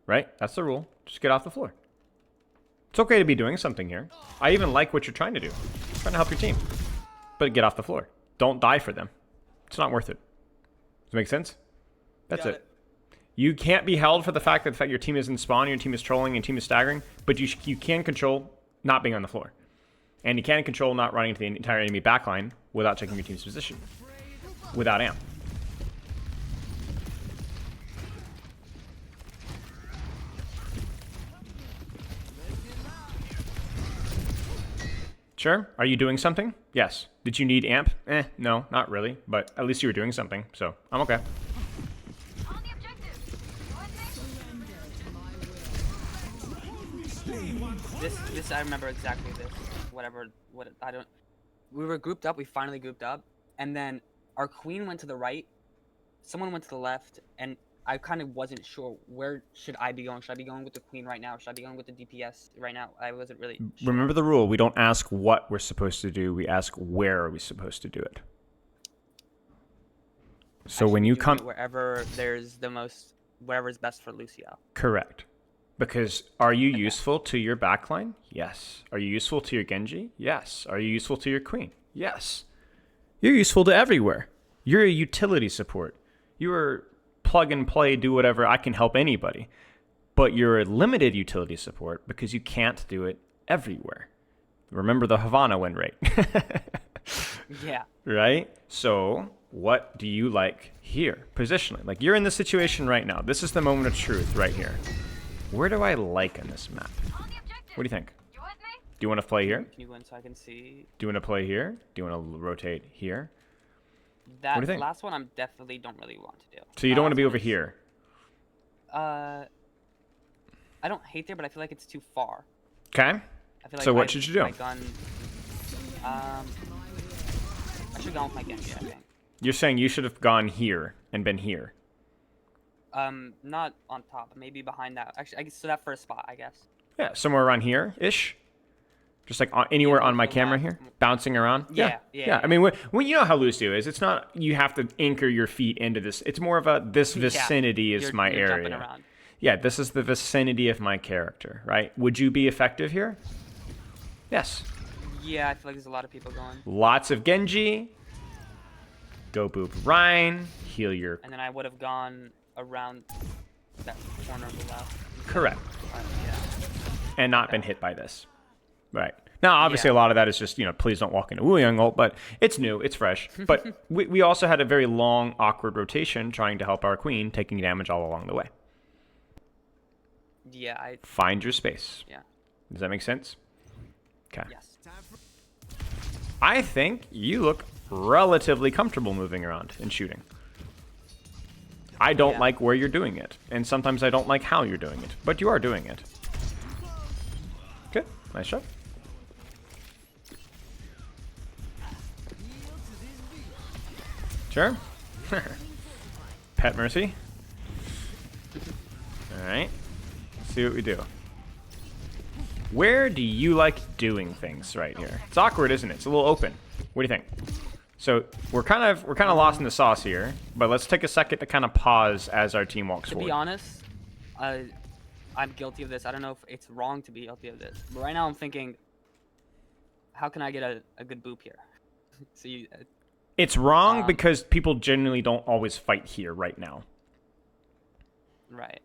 Right? That's the rule. Just get off the floor. It's okay to be doing something here. I even like what you're trying to do. You're trying to help your team. But get off the floor. Don't die for them. It's not worth it. Does it make sense? That's it. You can't be held for the fact that your team is in spawn, your team is trolling, and your team is staggering, but you can control not being on the floor. And you can control not running into the entire enemy backline without checking your team's position. Without amp. Sure. Are you doing something? Yes. Did you need amp? No, not really. But at least you were doing something, so I'm okay. This I remember exactly this. We were grouped up, we finally grouped up, and then our queen went to the right, someone went to the left, and I kind of wasn't sure where should I be going. Should I be going with the queen right now? Should I be going with the DPS right now? I wasn't really sure. Remember the rule. We don't ask what we're supposed to do. We ask where are we supposed to do it. So when you come... wherever there's the most... Wherever's best for Lucio. Correct. Because are you useful to your backline? Yes. Are you useful to your Genji? Yes. Are you useful to your queen? Yes. You're useful to everywhere. You're a utility support. You are plug and play, do whatever. I can help anybody. But you're a limited utility support because you can't do it everywhere. Remember the Havana win rate. Yeah. Right? So what do you like here? Positionally. Like you're in this situation right now. This is the moment of truth right here. Where do I like on this map? What do you think? Do you want to play here? Can you go in so I can see? Do you want to play here? Do you want to rotate here? That what do you think? Last one I definitely don't really want to do. So you don't want to be over here? I don't hate there, but I feel like it's too far. Okay. I feel like so what should you do? My gun, I should go with my Genji, I think. You're saying you should have gone here and been here. Not on top, maybe behind that. Actually, I guess so that first spot, I guess. Yeah, somewhere around here-ish. Just like anywhere on my camera here, bouncing around. Yeah. I mean, when you know how Lucio is, it's not you have to anchor your feet into this. It's more of a this vicinity is my area. Yeah, this is the vicinity of my character, right? Would you be effective here? Yes. Yeah, I feel like there's a lot of people going. Lots of Genji. Go boop Rhine. Heal your... And then I would have gone around that corner of the left. Correct. Yeah. And not been hit by this. Right. Now, obviously, a lot of that is just, please don't walk into Wu Yang ult, but it's new, it's fresh. But we also had a very long, awkward rotation trying to help our queen, taking damage all along the way. Yeah, Find your space. Yeah. Does that make sense? Okay. Yes. I think you look relatively comfortable moving around and shooting. I don't like where you're doing it, and sometimes I don't like how you're doing it, but you are doing it. Good. Nice shot. Sure. Pet Mercy. Alright. Let's see what we do. Where do you like doing things right here? It's awkward, isn't it? It's a little open. What do you think? So we're kind of lost in the sauce here, but let's take a second to kind of pause as our team walks forward. To be honest, I'm guilty of this. I don't know if it's wrong to be guilty of this, but right now I'm thinking, how can I get a good boop here? So it's wrong because people generally don't always fight here right now. Right.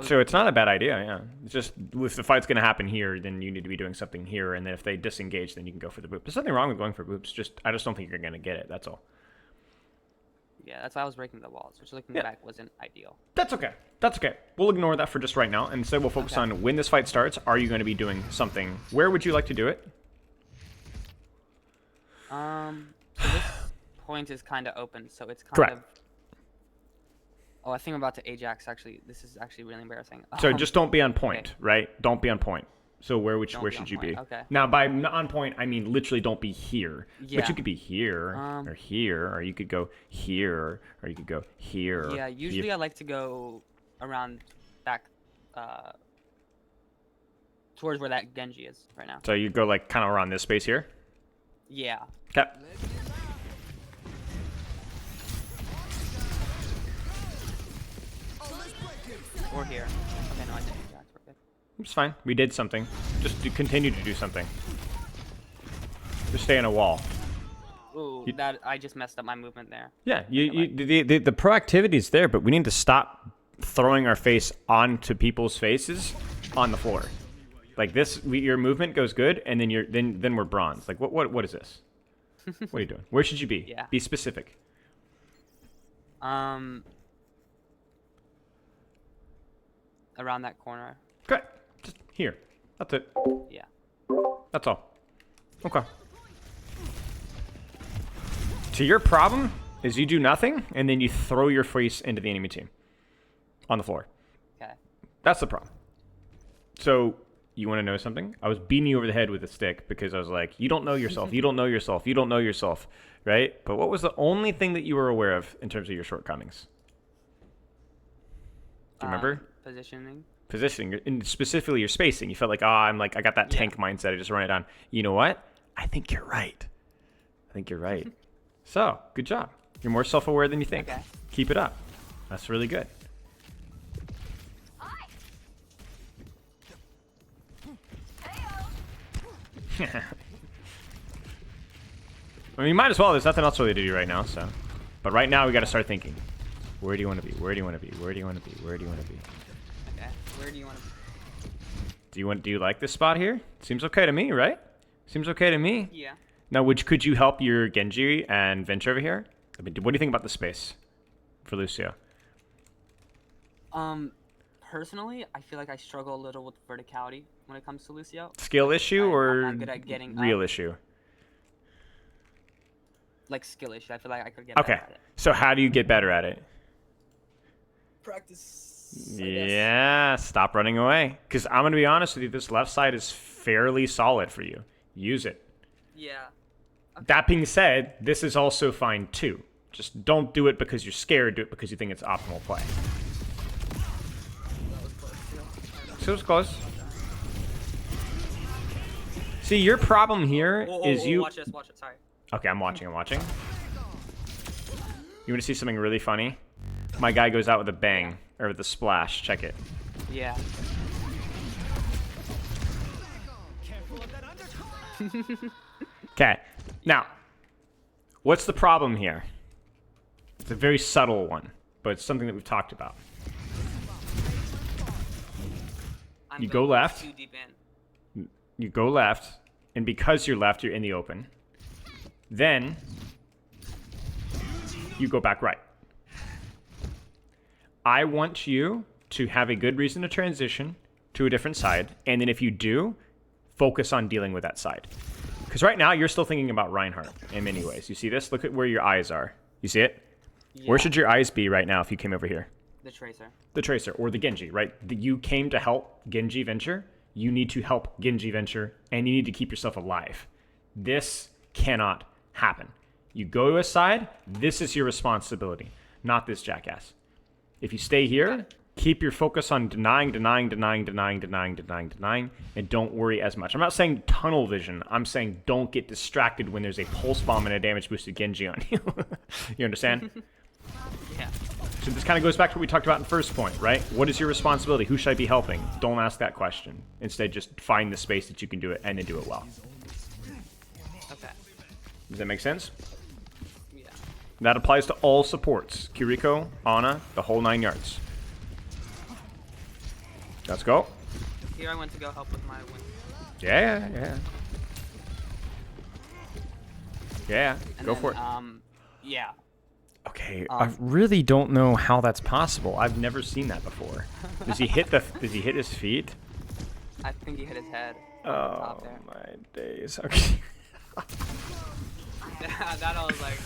So it's not a bad idea, yeah. It's just if the fight's going to happen here, then you need to be doing something here, and then if they disengage, then you can go for the boop. There's nothing wrong with going for boops. I just don't think you're going to get it. That's all. Yeah, that's why I was breaking the walls, which looking Yeah. back wasn't ideal. That's okay. That's okay. We'll ignore that for just right now, and instead we'll focus on when this fight starts. Are you going to be doing something? Where would you like to do it? So this point is kind of open, so it's kind Correct. of. Oh, I think I'm about to Ajax. Actually, this is actually really embarrassing. So just don't be on point, okay. right? Don't be on point. So where Don't where be should on you point, be? okay. Now by on point, I mean literally don't be here. Yeah. But you could be here or here, or you could go here, or you could go here. Yeah, usually I like to go around back, towards where that Genji is right now. So you go like kind of around this space here. Yeah. Okay. Or here. Okay, no, I didn't Ajax. We're good. It's fine. We did something. Just continue to do something. Just stay in a wall. Ooh, that I just messed up my movement there. Yeah, the proactivity is there, but we need to stop throwing our face onto people's faces on the floor. Like this, your movement goes good, and then then we're bronze. Like what is this? What are you doing? Where should you be? Yeah. Be specific. Around that corner. Okay, just here. That's it. Yeah. That's all. Okay. So your problem is you do nothing, and then you throw your face into the enemy team on the floor. Okay. That's the problem. So you want to know something? I was beating you over the head with a stick because I was like, you don't know yourself. You don't know yourself. You don't know yourself. Right? But what was the only thing that you were aware of in terms of your shortcomings? Do you remember? Positioning, and specifically your spacing. You felt like, I got that tank mindset. I just run it down. You know what? I think you're right. So, good job. You're more self-aware than you think. Okay. Keep it up. That's really good. I mean, you might as well. There's nothing else really to do right now, so. But right now, we got to start thinking. Where do you want to be? Where do you want to be? Where do you want to be? Where do you want to be? Okay. Where do you want to be? Do you like this spot here? Seems okay to me, right? Seems okay to me. Yeah. Now, could you help your Genji and Venture over here? I mean, what do you think about the space for Lucio? Personally, I feel like I struggle a little with verticality when it comes to Lucio. Skill issue or I'm not good at getting real up. issue? Like skill issue. I feel like I could get Okay. better at it. So how do you get better at it? Practice. Yeah, stop running away. Because I'm going to be honest with you, this left side is fairly solid for you. Use it. Yeah. Okay. That being said, this is also fine too. Just don't do it because you're scared. Do it because you think it's optimal play. That was close too. So it's close. See, your problem here is you... Watch this. Watch it. Sorry. Okay, I'm watching. You want to see something really funny? My guy goes out with a bang. Or with a splash. Check it. Yeah. Okay. Now, what's the problem here? It's a very subtle one, but it's something that we've talked about. You go left. Too deep in. You go left, and because you're left, you're in the open. Then, you go back right. I want you to have a good reason to transition to a different side, and then if you do, focus on dealing with that side. Because right now, you're still thinking about Reinhardt in many ways. You see this? Look at where your eyes are. You see it? Yeah. Where should your eyes be right now if you came over here? The Tracer. The Tracer, or the Genji, right? You came to help Genji Venture. You need to help Genji Venture, and you need to keep yourself alive. This cannot happen. You go to a side, this is your responsibility, not this jackass. If you stay here, keep your focus on denying, and don't worry as much. I'm not saying tunnel vision. I'm saying don't get distracted when there's a pulse bomb and a damage boosted Genji on you. You understand? Yeah. So this kind of goes back to what we talked about in the first point, right? What is your responsibility? Who should I be helping? Don't ask that question. Instead, just find the space that you can do it and then do it well. Okay. Does that make sense? Yeah. That applies to all supports. Kiriko, Ana, the whole 9 yards. Let's go. Here I went to go help with my win. Yeah, yeah. Yeah, And go then, for it. Yeah. Okay, I really don't know how that's possible. I've never seen that before. Does he hit his feet? I think he hit his head. Oh Top there. my days. Okay. That I was like,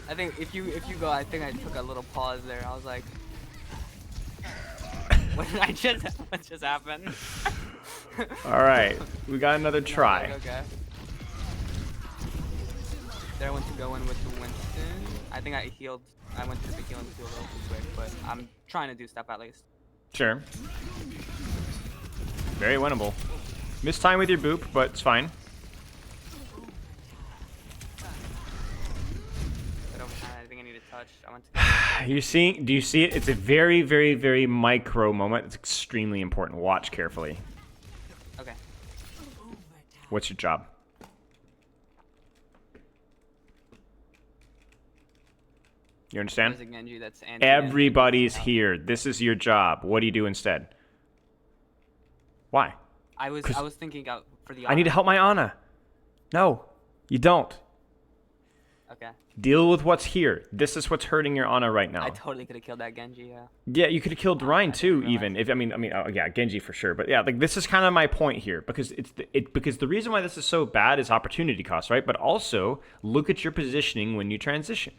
I think if you go, I think I took a little pause there. I was like, what just happened? All right, we got another try. Like, okay. There I went to go in with the Winston. I think I healed. I went to the healing too a little too quick, but I'm trying to do stuff at least. Sure. Very winnable. Missed time with your boop, but it's fine. But over time, I think I need to touch. I went to. You see? Do you see it? It's a very, very, very micro moment. It's extremely important. Watch carefully. Okay. What's your job? There's You understand? a Genji that's anti. Everybody's here. This is your job. What do you do instead? Why? I was thinking out for the. I need to help my Ana. No, you don't. Okay. Deal with what's here. This is what's hurting your Ana right now. I totally could have killed that Genji. Yeah. Yeah, you could have killed Ryan too, realize. even if oh, yeah, Genji for sure. But yeah, like this is kind of my point here because because the reason why this is so bad is opportunity cost, right? But also look at your positioning when you transition.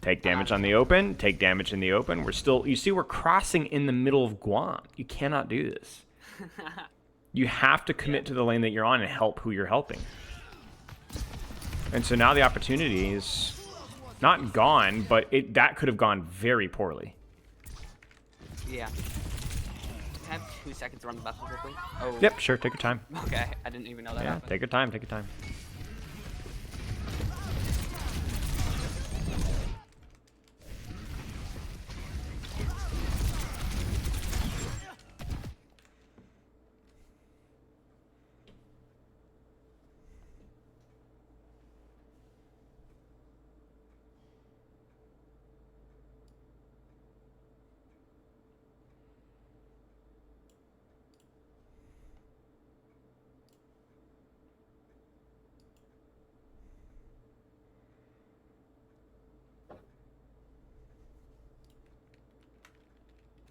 Take damage on the open. Take damage in the open. We're still, you see, we're crossing in the middle of Guam. You cannot do this. You have to commit to the lane that you're on and help who you're helping. And so now the opportunity is not gone, but that could have gone very poorly. Yeah. Can I have 2 seconds to run the vessel quickly? Oh. Yep, sure. Take your time. Okay, I didn't even know that Yeah, happened. take your time. Take your time.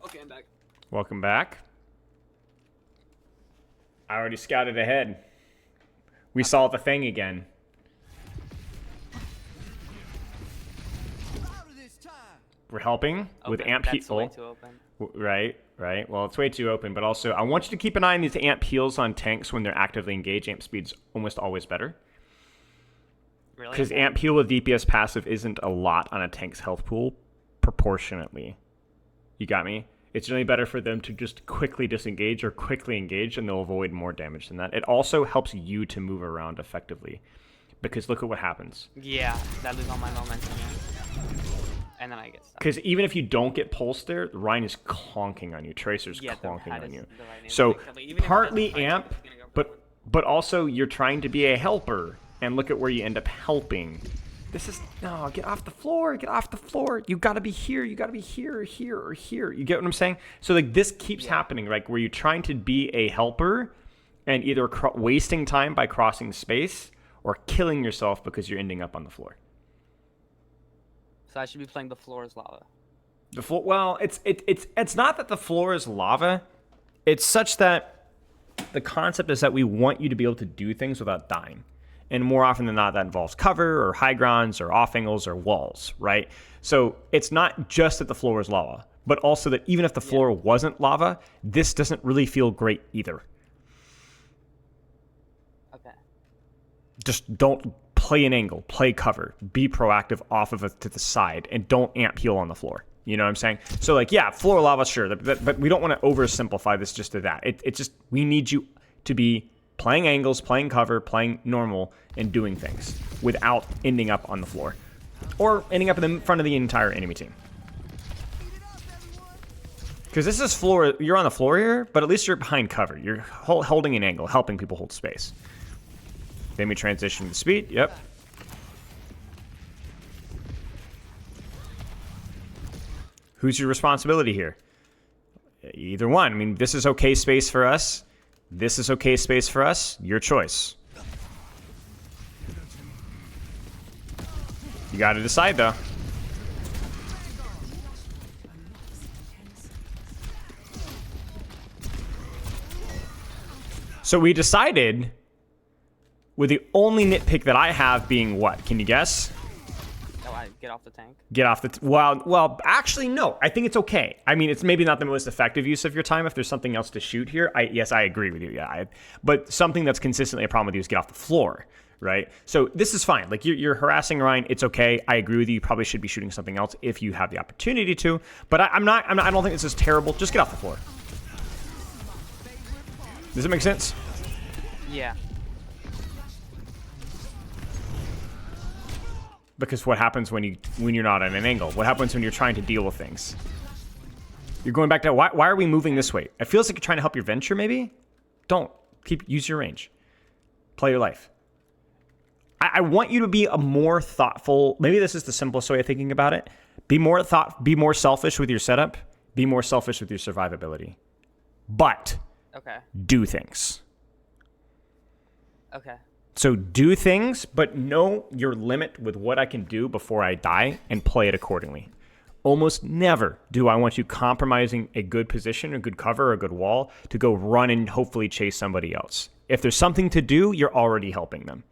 Okay, I'm back. Welcome back. I already scouted ahead. We saw the thing again. We're helping with amp That's way heal. too open. Right, right. Well, it's way too open, but also I want you to keep an eye on these amp heals on tanks when they're actively engaged. Amp speed's almost always better. Really? Because amp heal with DPS passive isn't a lot on a tank's health pool proportionately. You got me? It's really better for them to just quickly disengage or quickly engage, and they'll avoid more damage than that. It also helps you to move around effectively. Because look at what happens. Yeah, that lose all my momentum. Yeah. And then I get stuck. Because even if you don't get pulse there, Ryan is clonking on you. Tracer's Yeah, clonking on you. Right So even if it partly doesn't fight, amp, it's gonna go forward. but also you're trying to be a helper. And look at where you end up helping. This is, no, get off the floor, get off the floor. You gotta be here, you gotta be here, or here, or here. You get what I'm saying? So like this keeps happening, like where you're trying to be a helper and either wasting time by crossing space or killing yourself because you're ending up on the floor. So I should be playing the floor as lava. The floor, well, it's not that the floor is lava. It's such that the concept is that we want you to be able to do things without dying. And more often than not, that involves cover or high grounds or off angles or walls, right? So it's not just that the floor is lava, but also that even if the floor wasn't lava, this doesn't really feel great either. Okay. Just don't play an angle, play cover, be proactive off of it to the side, and don't amp heal on the floor. You know what I'm saying? So like, yeah, floor lava, sure, but we don't want to oversimplify this just to that. It's just, we need you to be playing angles, playing cover, playing normal, and doing things without ending up on the floor. Or ending up in the front of the entire enemy team. Because this is floor, you're on the floor here, but at least you're behind cover. You're holding an angle, helping people hold space. Then we transition to speed, yep. Who's your responsibility here? Either one. I mean, this is okay space for us. This is okay space for us. Your choice. You got to decide, though. So we decided, with the only nitpick that I have being what? Can you guess? Oh, I get off the tank. Get off the... well, actually, no. I think it's okay. I mean, it's maybe not the most effective use of your time if there's something else to shoot here. Yes, I agree with you. Yeah, but something that's consistently a problem with you is get off the floor, right? So this is fine. Like, you're harassing Ryan. It's okay. I agree with you. You probably should be shooting something else if you have the opportunity to. But I don't think this is terrible. Just get off the floor. Does it make sense? Yeah. Because what happens when you're not at an angle? What happens when you're trying to deal with things? You're going back to why are we moving this way? It feels like you're trying to help your venture, maybe? Don't. Use your range. Play your life. I want you to be a more thoughtful, maybe this is the simplest way of thinking about it. Be more selfish with your setup. Be more selfish with your survivability. But do things. Okay. So do things, but know your limit with what I can do before I die and play it accordingly. Almost never do I want you compromising a good position, a good cover, or a good wall to go run and hopefully chase somebody else. If there's something to do, you're already helping them.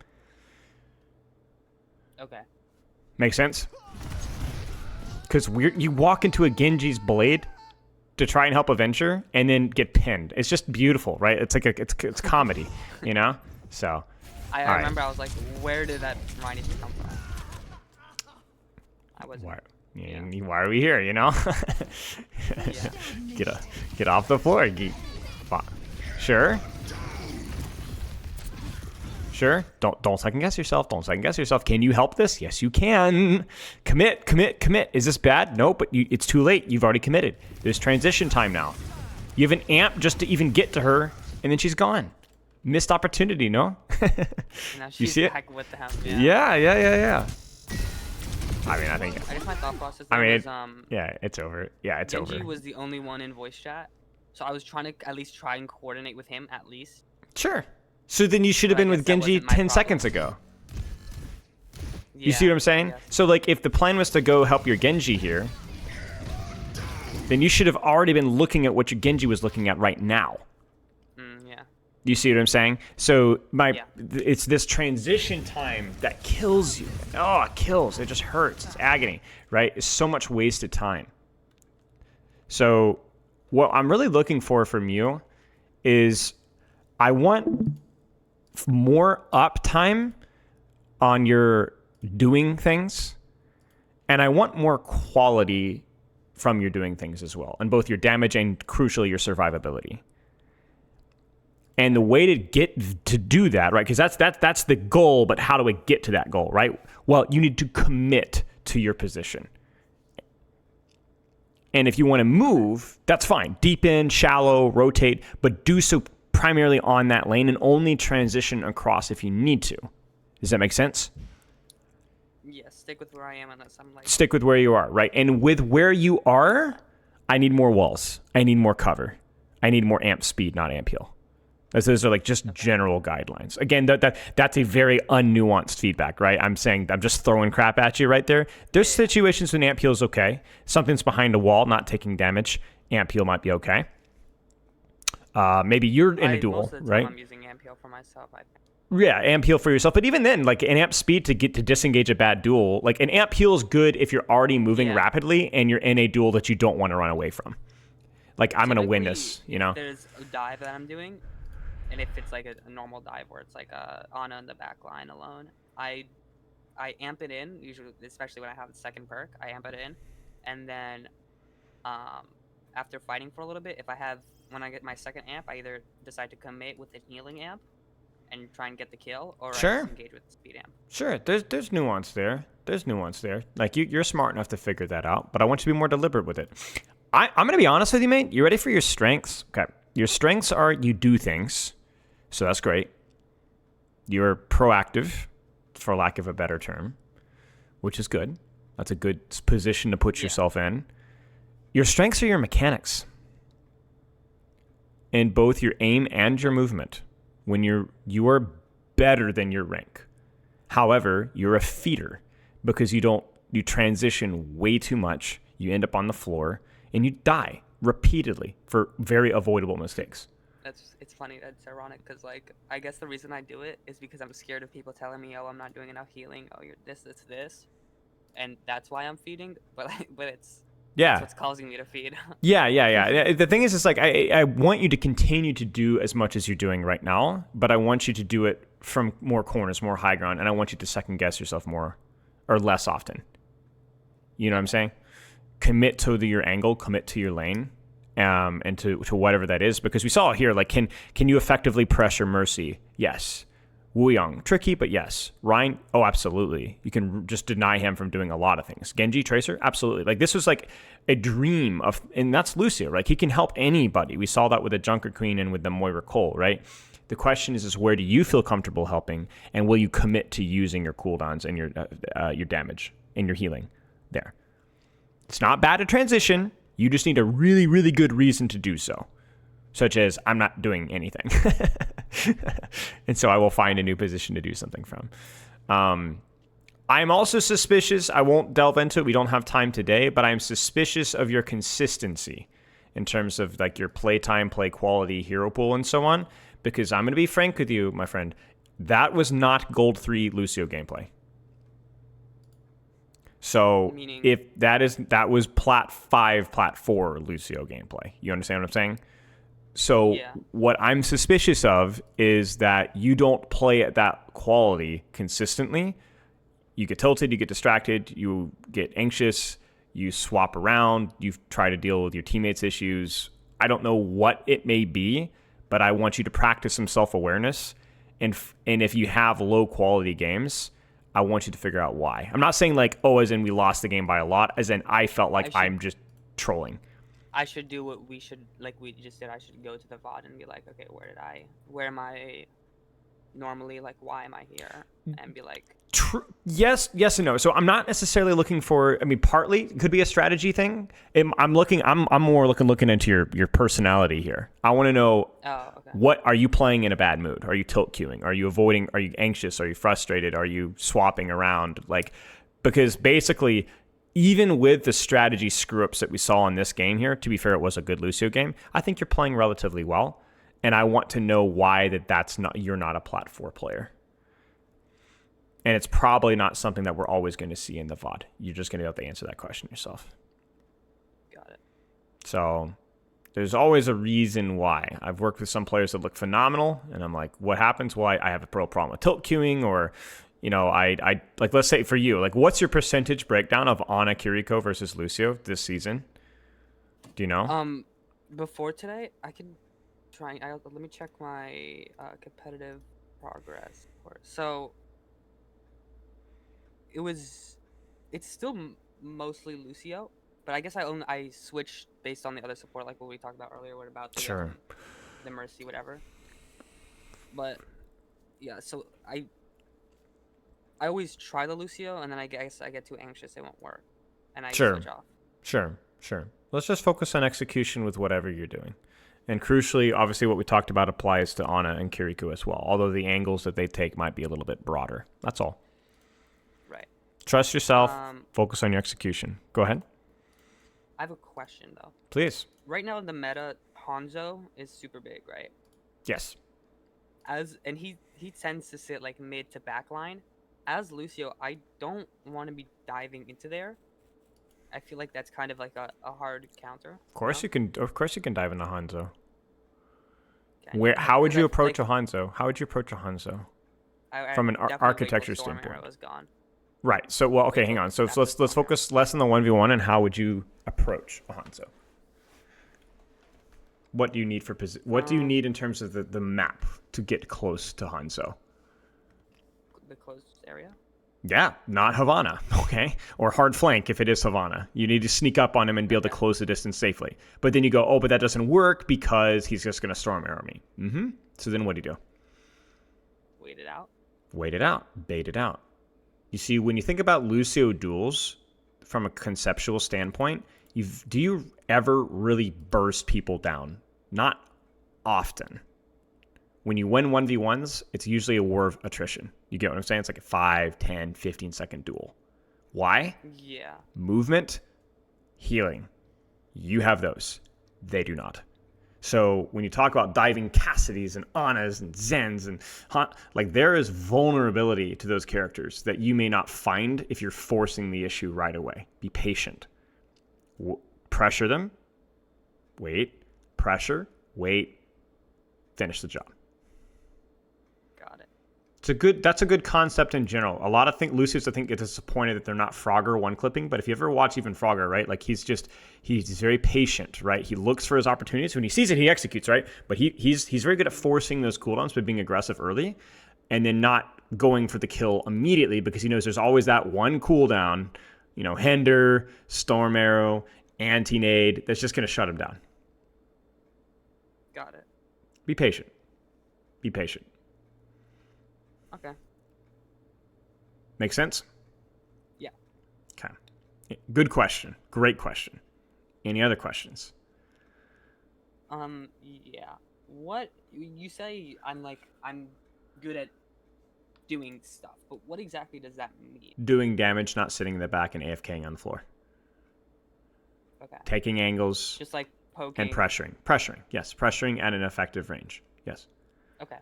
Okay. Make sense? Because you walk into a Genji's blade to try and help a venture and then get pinned. It's just beautiful, right? It's like it's comedy, you know? So... I remember I was like, where did that Ryan come from? I wasn't. Why are we here, you know? Get off the floor. Sure. Don't second guess yourself. Can you help this? Yes, you can. Commit. Is this bad? No, but it's too late. You've already committed. There's transition time now. You have an amp just to even get to her, and then she's gone. Missed opportunity, no? You see it? With the hound, yeah. I mean, I guess my thought process was, yeah, it's over. Yeah, it's Genji over. was the only one in voice chat, so I was trying to at least try and coordinate with him at least. Sure. So then you should have been with Genji 10 seconds ago. You see what I'm saying? So, like, if the plan was to go help your Genji here, then you should have already been looking at what your Genji was looking at right now. You see what I'm saying? So it's this transition time that kills you. Oh, it kills. It just hurts. It's agony, right? It's so much wasted time. So what I'm really looking for from you is I want more uptime on your doing things, and I want more quality from your doing things as well, and both your damage and, crucially, your survivability. And the way to do that, right? Because that's the goal, but how do I get to that goal, right? Well, you need to commit to your position. And if you want to move, that's fine. Deep in, shallow, rotate, but do so primarily on that lane and only transition across if you need to. Does that make sense? Yeah, stick with where I am unless I'm like... Stick with where you are, right? And with where you are, I need more walls. I need more cover. I need more amp speed, not amp heal. Those are like just general guidelines. Again, that's a very unnuanced feedback, right? I'm just throwing crap at you right there. There's situations when amp heal is okay. Something's behind a wall, not taking damage. Amp heal might be okay. Maybe you're in a duel, most of the time right? I'm using amp heal for myself, I think. Yeah, amp heal for yourself. But even then, like an amp speed to get to disengage a bad duel, like an amp heal is good if you're already moving rapidly and you're in a duel that you don't want to run away from. Like, I'm going to win this, you know? There's a dive that I'm doing. And if it's like a normal dive where it's like Ana in the back line alone, I amp it in, usually, especially when I have the second perk, I amp it in. And then after fighting for a little bit, when I get my second amp, I either decide to commit with an healing amp and try and get the kill, or I just engage with the speed amp. Sure, there's nuance there. Like, you're smart enough to figure that out, but I want you to be more deliberate with it. I'm going to be honest with you, mate. You ready for your strengths? Okay. Your strengths are you do things. So that's great. You're proactive, for lack of a better term, which is good. That's a good position to put yourself in. Your strengths are your mechanics. in both your aim and your movement when you are better than your rank. However, you're a feeder because you transition way too much, you end up on the floor, and you die repeatedly for very avoidable mistakes. It's funny. That's ironic because like I guess the reason I do it is because I'm scared of people telling me, "Oh, I'm not doing enough healing. Oh, you're this," and that's why I'm feeding. But that's Yeah. what's causing me to feed. Yeah. The thing is, it's like I want you to continue to do as much as you're doing right now, but I want you to do it from more corners, more high ground, and I want you to second guess yourself more or less often. You know what I'm saying? Commit to your angle, commit to your lane, and to whatever that is. Because we saw here, like, can you effectively pressure Mercy? Yes. Wu Yang, tricky, but yes. Ryan, oh, absolutely. You can just deny him from doing a lot of things. Genji, Tracer, absolutely. Like, this was like a dream of, and that's Lucio, right? He can help anybody. We saw that with the Junker Queen and with the Moira Cole, right? The question is where do you feel comfortable helping, and will you commit to using your cooldowns and your damage and your healing there? It's not bad to transition. You just need a really, really good reason to do so, such as I'm not doing anything. And so I will find a new position to do something from. I'm also suspicious. I won't delve into it. We don't have time today, but I'm suspicious of your consistency in terms of like your play time, play quality, hero pool, and so on. Because I'm going to be frank with you, my friend. That was not Gold 3 Lucio gameplay. So Meaning? if that was Plat 5, Plat 4 Lucio gameplay. You understand what I'm saying? So Yeah. what I'm suspicious of is that you don't play at that quality consistently. You get tilted, you get distracted, you get anxious, you swap around, you try to deal with your teammates' issues. I don't know what it may be, but I want you to practice some self-awareness. And if you have low-quality games, I want you to figure out why. I'm not saying like, oh, as in we lost the game by a lot, as in I felt like I'm just trolling. I should do what we just did. I should go to the VOD and be like, okay, where am I normally, like, why am I here? And be like, Yes and no. So I'm not necessarily looking for, I mean, partly it could be a strategy thing. I'm more looking into your personality here. I want to know, oh, okay. what are you playing in a bad mood? Are you tilt queuing? Are you avoiding? Are you anxious? Are you frustrated? Are you swapping around? Like, because basically, even with the strategy screw ups that we saw in this game here, to be fair, it was a good Lucio game. I think you're playing relatively well, and I want to know why you're not a Plat 4 player. And it's probably not something that we're always going to see in the VOD. You're just going to have to answer that question yourself. Got it. So there's always a reason why. I've worked with some players that look phenomenal, and I'm like, what happens? Well, I have a real problem with tilt queuing, or, you know, I like, let's say for you, like, what's your percentage breakdown of Ana Kiriko versus Lucio this season? Do you know? Before today, I can try. Let me check my competitive progress. So it's still mostly Lucio, but I guess I switched based on the other support, like what we talked about earlier. What about the Mercy, whatever. But yeah, so I always try the Lucio, and then I guess I get too anxious, it won't work, and I switch off. Sure. Let's just focus on execution with whatever you're doing. And crucially, obviously, what we talked about applies to Ana and Kiriko as well, although the angles that they take might be a little bit broader. That's all. Right. Trust yourself. Focus on your execution. Go ahead. I have a question, though. Please. Right now, in the meta, Hanzo is super big, right? Yes. And he tends to sit like mid to back line. As Lucio, I don't want to be diving into there. I feel like that's kind of like a hard counter. Of course you can dive into Hanzo. Okay. How would you approach a Hanzo? How would you approach a Hanzo? From an architecture standpoint. I was gone. Right. So, well, okay, hang on. So let's focus less on the 1v1 and how would you approach a Hanzo? What do you need what do you need in terms of the map to get close to Hanzo? The closed area? Yeah, not Havana, okay? Or hard flank if it is Havana. You need to sneak up on him and be able to close the distance safely. But then you go, oh, but that doesn't work because he's just going to storm arrow me. Mm-hmm. So then what do you do? Wait it out. Wait it out. Bait it out. You see, when you think about Lucio duels from a conceptual standpoint, do you ever really burst people down? Not often. When you win 1v1s, it's usually a war of attrition. You get what I'm saying? It's like a 5, 10, 15-second duel. Why? Yeah. Movement, healing. You have those. They do not. So when you talk about diving Cassidys and Annas and Zens and like there is vulnerability to those characters that you may not find if you're forcing the issue right away. Be patient. Pressure them. Wait. Pressure. Wait. Finish the job. Got it. That's a good concept in general. A lot of Lucius, I think, get disappointed that they're not Frogger one clipping. But if you ever watch even Frogger, right, like he's very patient, right? He looks for his opportunities. When he sees it, he executes, right? But he's very good at forcing those cooldowns by being aggressive early, and then not going for the kill immediately because he knows there's always that one cooldown, Hender, Storm Arrow, Anti-Nade that's just going to shut him down. Got it. Be patient. Be patient. Okay. Make sense? Yeah. Okay. Good question. Great question. Any other questions? Yeah. What you say I'm good at doing stuff, but what exactly does that mean? Doing damage, not sitting in the back and AFKing on the floor. Okay. Taking angles. Just like poking. And pressuring. Pressuring. Yes. Pressuring at an effective range. Yes. Okay.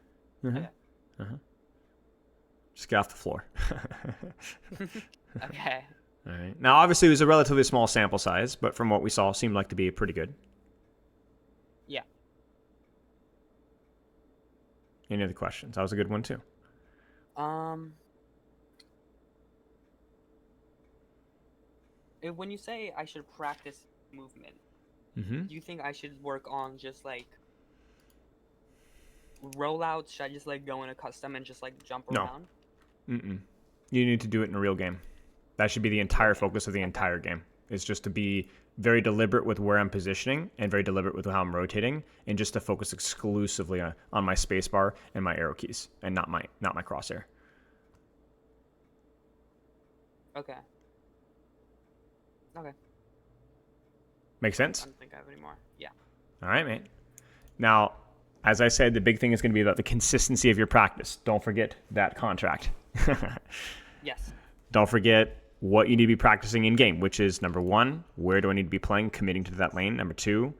Mm-hmm. Okay. Uh-huh. Just get off the floor. Okay. All right. Now, obviously, it was a relatively small sample size, but from what we saw, seemed like to be pretty good. Yeah. Any other questions? That was a good one, too. When you say I should practice movement, Mm-hmm. do you think I should work on just like rollouts? Should I just like go in a custom and just like jump around? Mm-mm. You need to do it in a real game. That should be the entire focus of the entire game. It's just to be very deliberate with where I'm positioning and very deliberate with how I'm rotating, and just to focus exclusively on my spacebar and my arrow keys, and not my crosshair. Okay. Okay. Make sense? I don't think I have any more. Yeah. All right, mate. Now, as I said, the big thing is going to be about the consistency of your practice. Don't forget that contract. Yes. Don't forget what you need to be practicing in game, which is number 1, where do I need to be playing, committing to that lane. Number 2,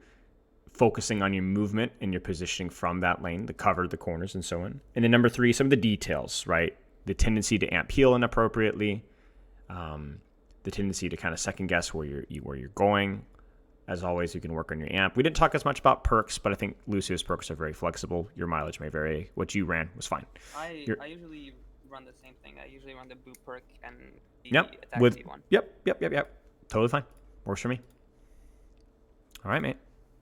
focusing on your movement and your positioning from that lane, the cover, the corners, and so on. And then number 3, some of the details, right? The tendency to amp heal inappropriately, the tendency to kind of second guess where you're going. As always, you can work on your amp. We didn't talk as much about perks, but I think Lucio's perks are very flexible. Your mileage may vary. What you ran was fine. I usually run the same thing. I usually run the boot perk and the attack speed one. Yep. Totally fine. Works for me. All right, mate.